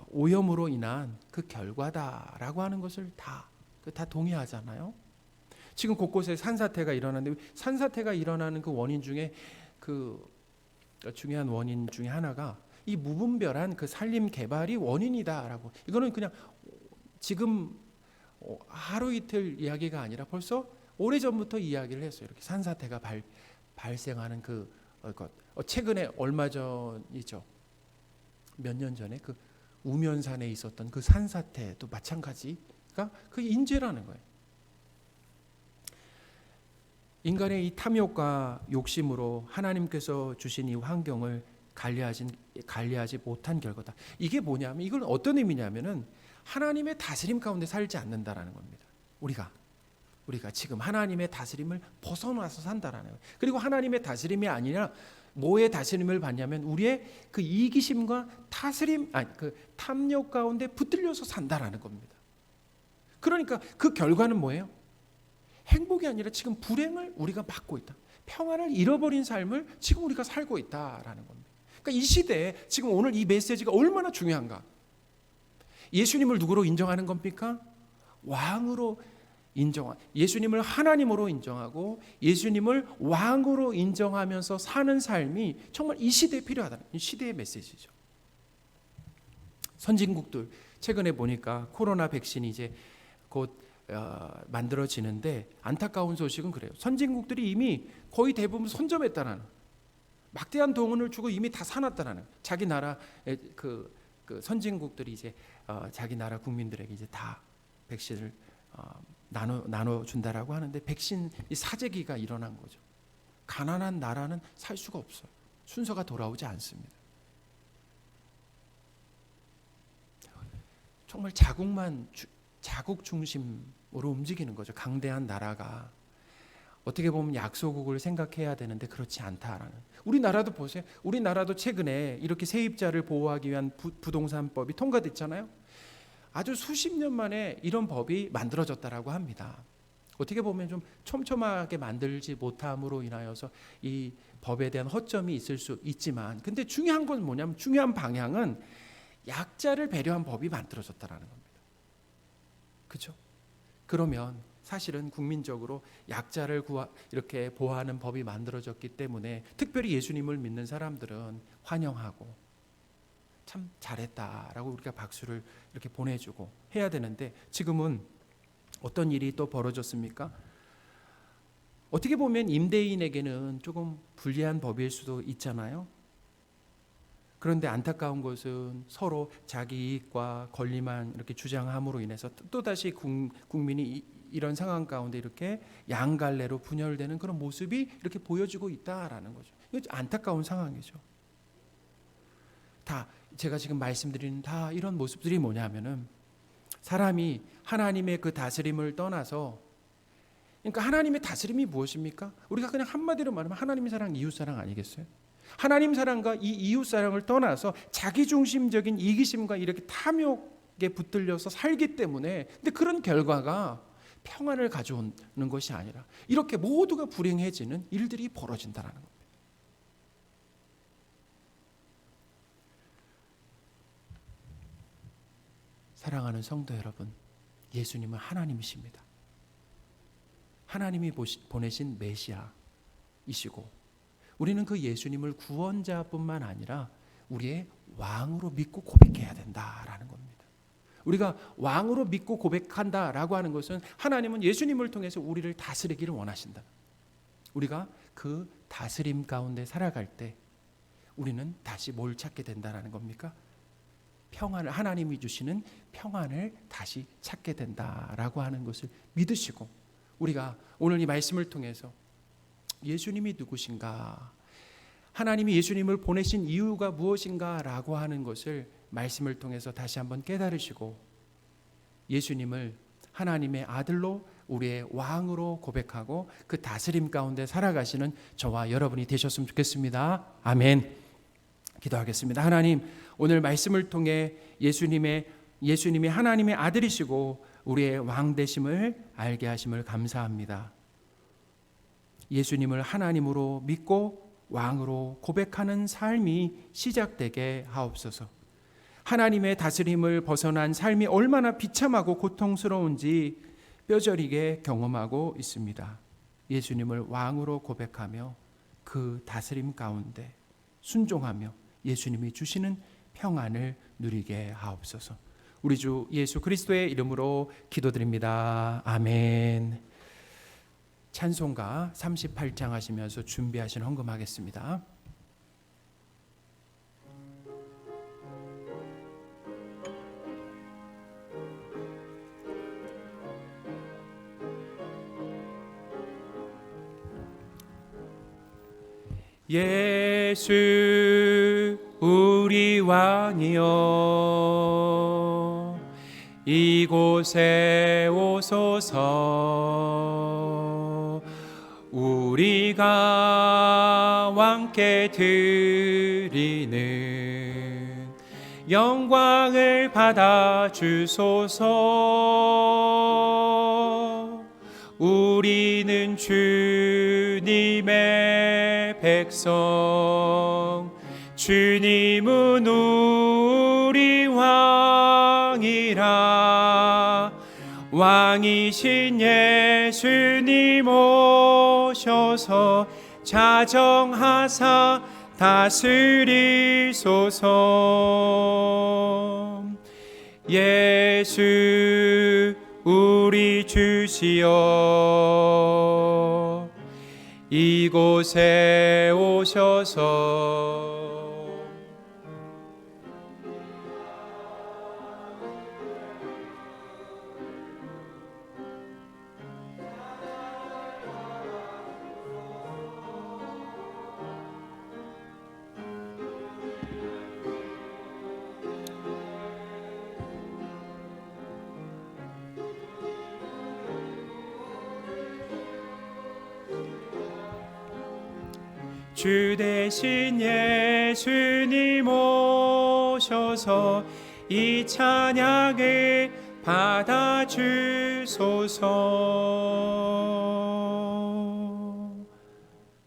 오염으로 인한 그 결과다라고 하는 것을 다 동의하잖아요. 지금 곳곳에 산사태가 일어나는데, 산사태가 일어나는 그 원인 중에 그 중요한 원인 중에 하나가 이 무분별한 그 산림 개발이 원인이다라고. 이거는 그냥 지금 하루 이틀 이야기가 아니라 벌써 오래전부터 이야기를 했어요. 이렇게 산사태가 발생하는 것. 최근에 얼마 전이죠. 몇 년 전에 그 우면산에 있었던 그 산사태도 마찬가지가 그 인재라는 거예요. 인간의 이 탐욕과 욕심으로 하나님께서 주신 이 환경을 관리하지 못한 결과다. 이게 뭐냐면, 이건 어떤 의미냐면은 하나님의 다스림 가운데 살지 않는다라는 겁니다. 우리가 지금 하나님의 다스림을 벗어나서 산다라는 거예요. 그리고 하나님의 다스림이 아니라 뭐의 다스림을 받냐면 우리의 그 이기심과 그 탐욕 가운데 붙들려서 산다라는 겁니다. 그러니까 그 결과는 뭐예요? 행복이 아니라 지금 불행을 우리가 받고 있다. 평안을 잃어버린 삶을 지금 우리가 살고 있다라는 겁니다. 그러니까 이 시대에 지금 오늘 이 메시지가 얼마나 중요한가? 예수님을 누구로 인정하는 겁니까? 왕으로 예수님을 하나님으로 인정하고 예수님을 왕으로 인정하면서 사는 삶이 정말 이 시대에 필요하다는, 이 시대의 메시지죠. 선진국들 최근에 보니까 코로나 백신이 이제 곧 만들어지는데, 안타까운 소식은 그래요. 선진국들이 이미 거의 대부분 선점했다는, 막대한 돈을 주고 이미 다 사놨다는, 자기 나라 그 선진국들이 이제 자기 나라 국민들에게 이제 다 백신을 나눠 준다라고 하는데, 백신 사재기가 일어난 거죠. 가난한 나라는 살 수가 없어요. 순서가 돌아오지 않습니다. 정말 자국 중심으로 움직이는 거죠. 강대한 나라가 어떻게 보면 약소국을 생각해야 되는데 그렇지 않다라는. 우리나라도 보세요. 우리나라도 최근에 이렇게 세입자를 보호하기 위한 부동산법이 통과됐잖아요. 아주 수십 년 만에 이런 법이 만들어졌다라고 합니다. 어떻게 보면 좀 촘촘하게 만들지 못함으로 인하여서 이 법에 대한 허점이 있을 수 있지만, 근데 중요한 건 뭐냐면, 중요한 방향은 약자를 배려한 법이 만들어졌다라는 겁니다. 그렇죠? 그러면 사실은 국민적으로 약자를 이렇게 보호하는 법이 만들어졌기 때문에 특별히 예수님을 믿는 사람들은 환영하고 참 잘했다라고 우리가 박수를 이렇게 보내주고 해야 되는데, 지금은 어떤 일이 또 벌어졌습니까? 어떻게 보면 임대인에게는 조금 불리한 법일 수도 있잖아요. 그런데 안타까운 것은 서로 자기 이익과 권리만 이렇게 주장함으로 인해서 또다시 국민이 이런 상황 가운데 이렇게 양갈래로 분열되는 그런 모습이 이렇게 보여지고 있다라는 거죠. 이거 안타까운 상황이죠. 다 제가 지금 말씀드리는 다 이런 모습들이 뭐냐면은 사람이 하나님의 그 다스림을 떠나서, 그러니까 하나님의 다스림이 무엇입니까? 우리가 그냥 한마디로 말하면 하나님의 사랑, 이웃 사랑 아니겠어요? 하나님 사랑과 이 이웃 사랑을 떠나서 자기중심적인 이기심과 이렇게 탐욕에 붙들려서 살기 때문에, 근데 그런 결과가 평안을 가져오는 것이 아니라 이렇게 모두가 불행해지는 일들이 벌어진다는 겁니다. 사랑하는 성도 여러분, 예수님은 하나님이십니다. 하나님이 보내신 메시아이시고, 우리는 그 예수님을 구원자뿐만 아니라 우리의 왕으로 믿고 고백해야 된다라는 겁니다. 우리가 왕으로 믿고 고백한다라고 하는 것은 하나님은 예수님을 통해서 우리를 다스리기를 원하신다. 우리가 그 다스림 가운데 살아갈 때 우리는 다시 뭘 찾게 된다라는 겁니까? 평안을, 하나님이 주시는 평안을 다시 찾게 된다라고 하는 것을 믿으시고, 우리가 오늘 이 말씀을 통해서 예수님이 누구신가, 하나님이 예수님을 보내신 이유가 무엇인가라고 하는 것을 말씀을 통해서 다시 한번 깨달으시고, 예수님을 하나님의 아들로 우리의 왕으로 고백하고 그 다스림 가운데 살아가시는 저와 여러분이 되셨으면 좋겠습니다. 아멘. 기도하겠습니다. 하나님, 오늘 말씀을 통해 예수님이 하나님의 아들이시고 우리의 왕 되심을 알게 하심을 감사합니다. 예수님을 하나님으로 믿고 왕으로 고백하는 삶이 시작되게 하옵소서. 하나님의 다스림을 벗어난 삶이 얼마나 비참하고 고통스러운지 뼈저리게 경험하고 있습니다. 예수님을 왕으로 고백하며 그 다스림 가운데 순종하며 예수님이 주시는 평안을 누리게 하옵소서. 우리 주 예수 그리스도의 이름으로 기도드립니다. 아멘. 찬송가 38장 하시면서 준비하신 헌금하겠습니다. 예수 우리 왕이여, 이곳에 오소서. 우리가 왕께 드리는 영광을 받아 주소서. 우리는 주님의 백성, 주님은 우리 왕이라. 왕이신 예수님 오셔서 자정하사 다스리소서. 예수 우리 주시여, 이곳에 오셔서 주 대신 예수님 오셔서 이 찬양을 받아주소서.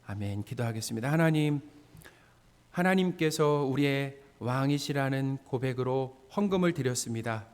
아멘. 기도하겠습니다. 하나님께서 우리의 왕이시라는 고백으로 헌금을 드렸습니다.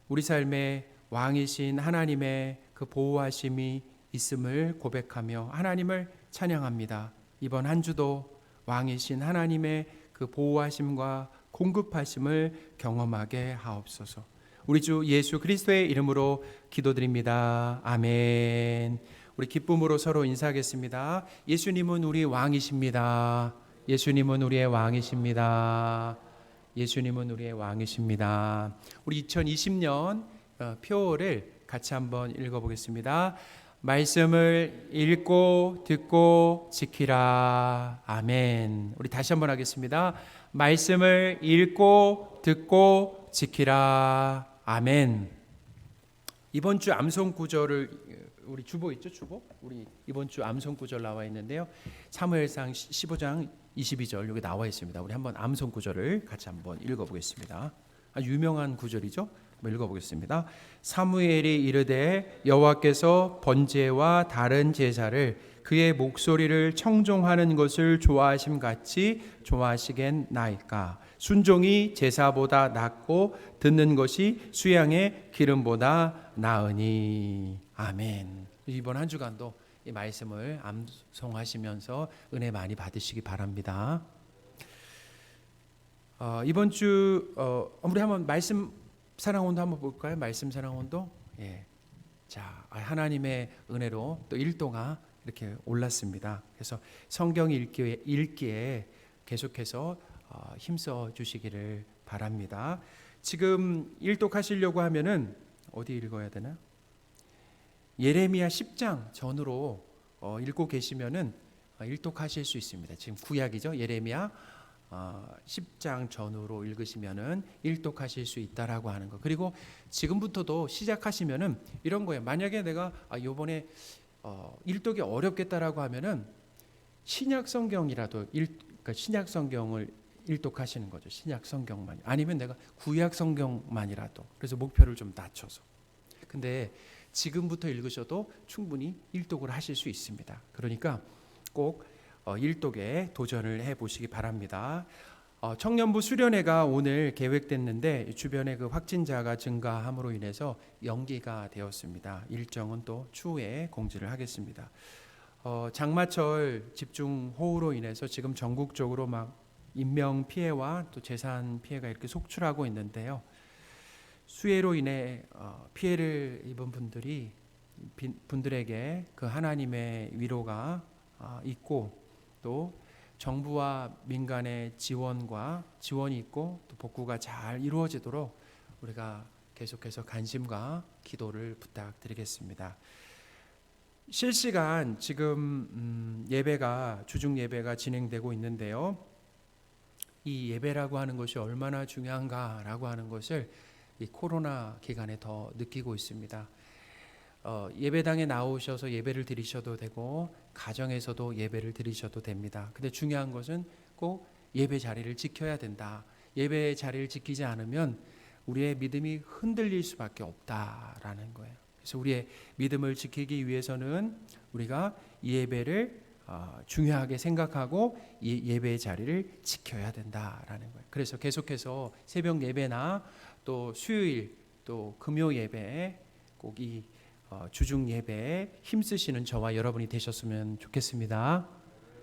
우리 삶에 왕이신 하나님의 그 보호하심이 있음을 고백하며 하나님을 찬양합니다. 이번 한 주도 왕이신 하나님의 그 보호하심과 공급하심을 경험하게 하옵소서. 우리 주 예수 그리스도의 이름으로 기도드립니다. 아멘. 우리 기쁨으로 서로 인사하겠습니다. 예수님은 우리 왕이십니다. 예수님은 우리의 왕이십니다. 예수님은 우리의 왕이십니다. 우리 2020년 표를 같이 한번 읽어보겠습니다. 말씀을 읽고 듣고 지키라. 아멘. 우리 다시 한번 하겠습니다. 말씀을 읽고 듣고 지키라. 아멘. 이번 주 암송 구절을 우리 주보 있죠? 주보? 우리 이번 주 암송 구절 나와 있는데요. 사무엘상 15장 22절 여기 나와 있습니다. 우리 한번 암송 구절을 같이 한번 읽어보겠습니다. 아주 유명한 구절이죠. 한번 읽어보겠습니다. 사무엘이 이르되 여호와께서 번제와 다른 제사를 그의 목소리를 청종하는 것을 좋아하심 같이 좋아하시겠나이까. 순종이 제사보다 낫고 듣는 것이 수양의 기름보다 나으니. 아멘. 이번 한 주간도 이 말씀을 암송하시면서 은혜 많이 받으시기 바랍니다. 이번 주 우리 한번 말씀 사랑온도 한번 볼까요? 말씀 사랑온도. 예. 자, 하나님의 은혜로 또 1도가 이렇게 올랐습니다. 그래서 성경 읽기에 계속해서 힘써 주시기를 바랍니다. 지금 일독하시려고 하면은 어디 읽어야 되나? 예레미야 10장 전으로 읽고 계시면은 일독하실 수 있습니다. 지금 구약이죠. 예레미야 10장 전후로 읽으시면은 일독하실 수 있다라고 하는 거. 그리고 지금부터도 시작하시면은 이런 거예요. 만약에 내가 이번에 일독이 어렵겠다라고 하면은 신약 성경이라도 그러니까 신약 성경을 일독하시는 거죠. 신약 성경만. 아니면 내가 구약 성경만이라도. 그래서 목표를 좀 낮춰서. 근데 지금부터 읽으셔도 충분히 일독을 하실 수 있습니다. 그러니까 꼭 일독에 도전을 해보시기 바랍니다. 청년부 수련회가 오늘 계획됐는데 주변에 그 확진자가 증가함으로 인해서 연기가 되었습니다. 일정은 또 추후에 공지를 하겠습니다. 장마철 집중호우로 인해서 지금 전국적으로 막 인명 피해와 또 재산 피해가 이렇게 속출하고 있는데요. 수해로 인해 피해를 입은 분들에게 그 하나님의 위로가 있고 또 정부와 민간의 지원이 있고 또 복구가 잘 이루어지도록 우리가 계속해서 관심과 기도를 부탁드리겠습니다. 실시간 지금 주중 예배가 진행되고 있는데요. 이 예배라고 하는 것이 얼마나 중요한가라고 하는 것을 이 코로나 기간에 더 느끼고 있습니다. 예배당에 나오셔서 예배를 드리셔도 되고 가정에서도 예배를 드리셔도 됩니다. 근데 중요한 것은 꼭 예배 자리를 지켜야 된다. 예배 자리를 지키지 않으면 우리의 믿음이 흔들릴 수밖에 없다라는 거예요. 그래서 우리의 믿음을 지키기 위해서는 우리가 이 예배를 중요하게 생각하고 이 예배의 자리를 지켜야 된다라는 거예요. 그래서 계속해서 새벽 예배나 또 수요일 또 금요 예배 꼭 이 주중 예배에 힘쓰시는 저와 여러분이 되셨으면 좋겠습니다.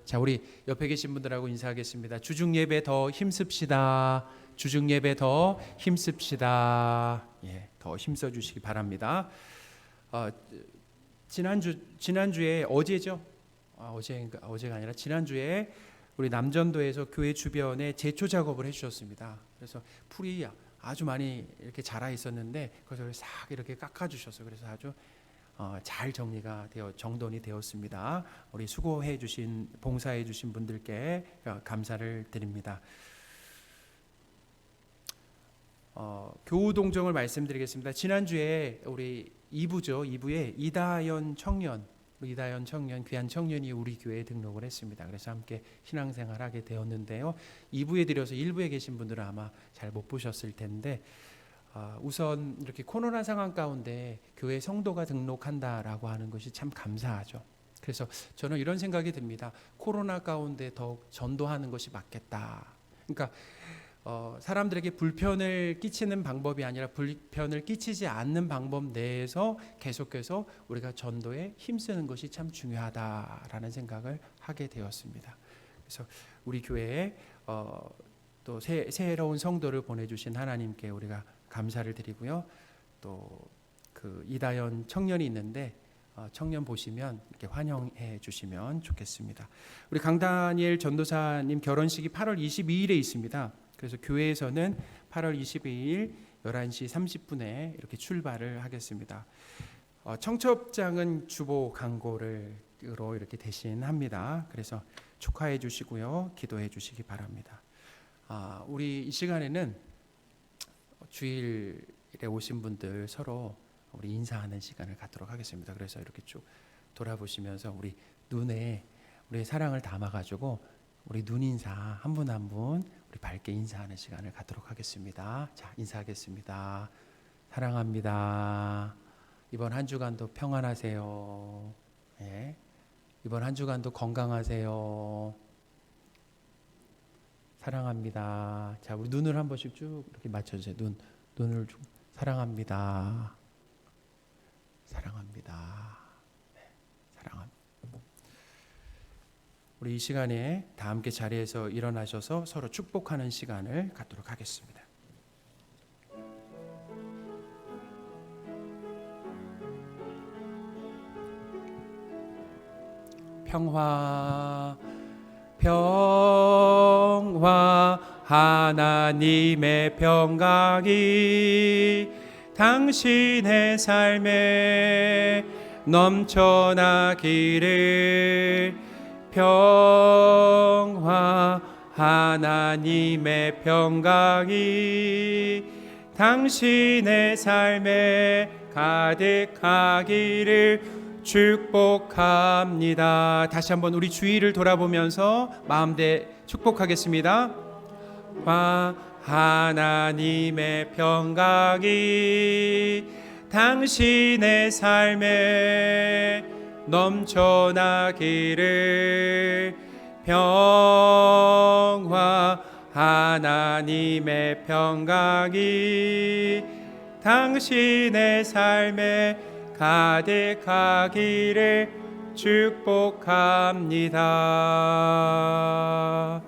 자, 우리 옆에 계신 분들하고 인사하겠습니다. 주중 예배 더 힘씁시다. 주중 예배 더 힘씁시다. 예, 더 힘써 주시기 바랍니다. 지난주에 어제죠? 어제가 아니라 지난주에 우리 남전도에서 교회 주변에 제초 작업을 해주셨습니다. 그래서 풀이 아주 많이 이렇게 자라 있었는데 그것을 싹 이렇게 깎아주셔서 그래서 아주 잘 정돈이 되었습니다. 우리 수고해 주신 봉사해 주신 분들께 감사를 드립니다. 교우 동정을 말씀드리겠습니다. 지난주에 우리 2부에 이다연 청년 귀한 청년이 우리 교회에 등록을 했습니다. 그래서 함께 신앙생활하게 되었는데요. 2부에 들여서 1부에 계신 분들은 아마 잘 못 보셨을 텐데 우선 이렇게 코로나 상황 가운데 교회 성도가 등록한다라고 하는 것이 참 감사하죠. 그래서 저는 이런 생각이 듭니다. 코로나 가운데 더욱 전도하는 것이 맞겠다. 그러니까 사람들에게 불편을 끼치는 방법이 아니라 불편을 끼치지 않는 방법 내에서 계속해서 우리가 전도에 힘쓰는 것이 참 중요하다라는 생각을 하게 되었습니다. 그래서 우리 교회에 또 새로운 성도를 보내주신 하나님께 우리가 감사를 드리고요. 또 그 이다연 청년이 있는데 청년 보시면 이렇게 환영해 주시면 좋겠습니다. 우리 강다니엘 전도사님 결혼식이 8월 22일에 있습니다. 그래서 교회에서는 8월 22일 11시 30분에 이렇게 출발을 하겠습니다. 청첩장은 주보 광고로 이렇게 대신합니다. 그래서 축하해 주시고요, 기도해 주시기 바랍니다. 우리 이 시간에는 주일에 오신 분들 서로 우리 인사하는 시간을 갖도록 하겠습니다. 그래서 이렇게 쭉 돌아보시면서 우리 눈에 우리의 사랑을 담아가지고 우리 눈 인사 한 분 한 분 우리 밝게 인사하는 시간을 갖도록 하겠습니다. 자, 인사하겠습니다. 사랑합니다. 이번 한 주간도 평안하세요. 네. 이번 한 주간도 건강하세요. 사랑합니다. 자, 우리 눈을 한 번씩 쭉 이렇게 맞춰주세요. 눈을 좀 사랑합니다. 사랑합니다. 네, 사랑합니다. 우리 이 시간에 다 함께 자리에서 일어나셔서 서로 축복하는 시간을 갖도록 하겠습니다. 평화, 평화, 하나님의 평강이 당신의 삶에 넘쳐나기를. 평화, 하나님의 평강이 당신의 삶에 가득하기를 축복합니다. 다시 한번 우리 주위를 돌아보면서 마음대 축복하겠습니다. 하나님의 평강이 당신의 삶에 넘쳐나기를. 평화, 하나님의 평강이 당신의 삶에 가득하기를 축복합니다.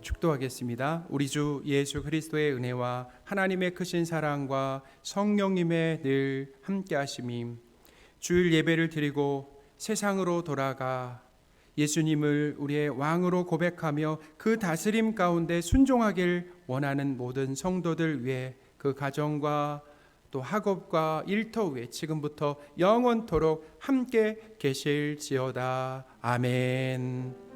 축도하겠습니다. 우리 주 예수 그리스도의 은혜와 하나님의 크신 사랑과 성령님의 늘 함께하심이 주일 예배를 드리고 세상으로 돌아가 예수님을 우리의 왕으로 고백하며 그 다스림 가운데 순종하길 원하는 모든 성도들 위해 그 가정과 또 학업과 일터 위에 지금부터 영원토록 함께 계실지어다. 아멘.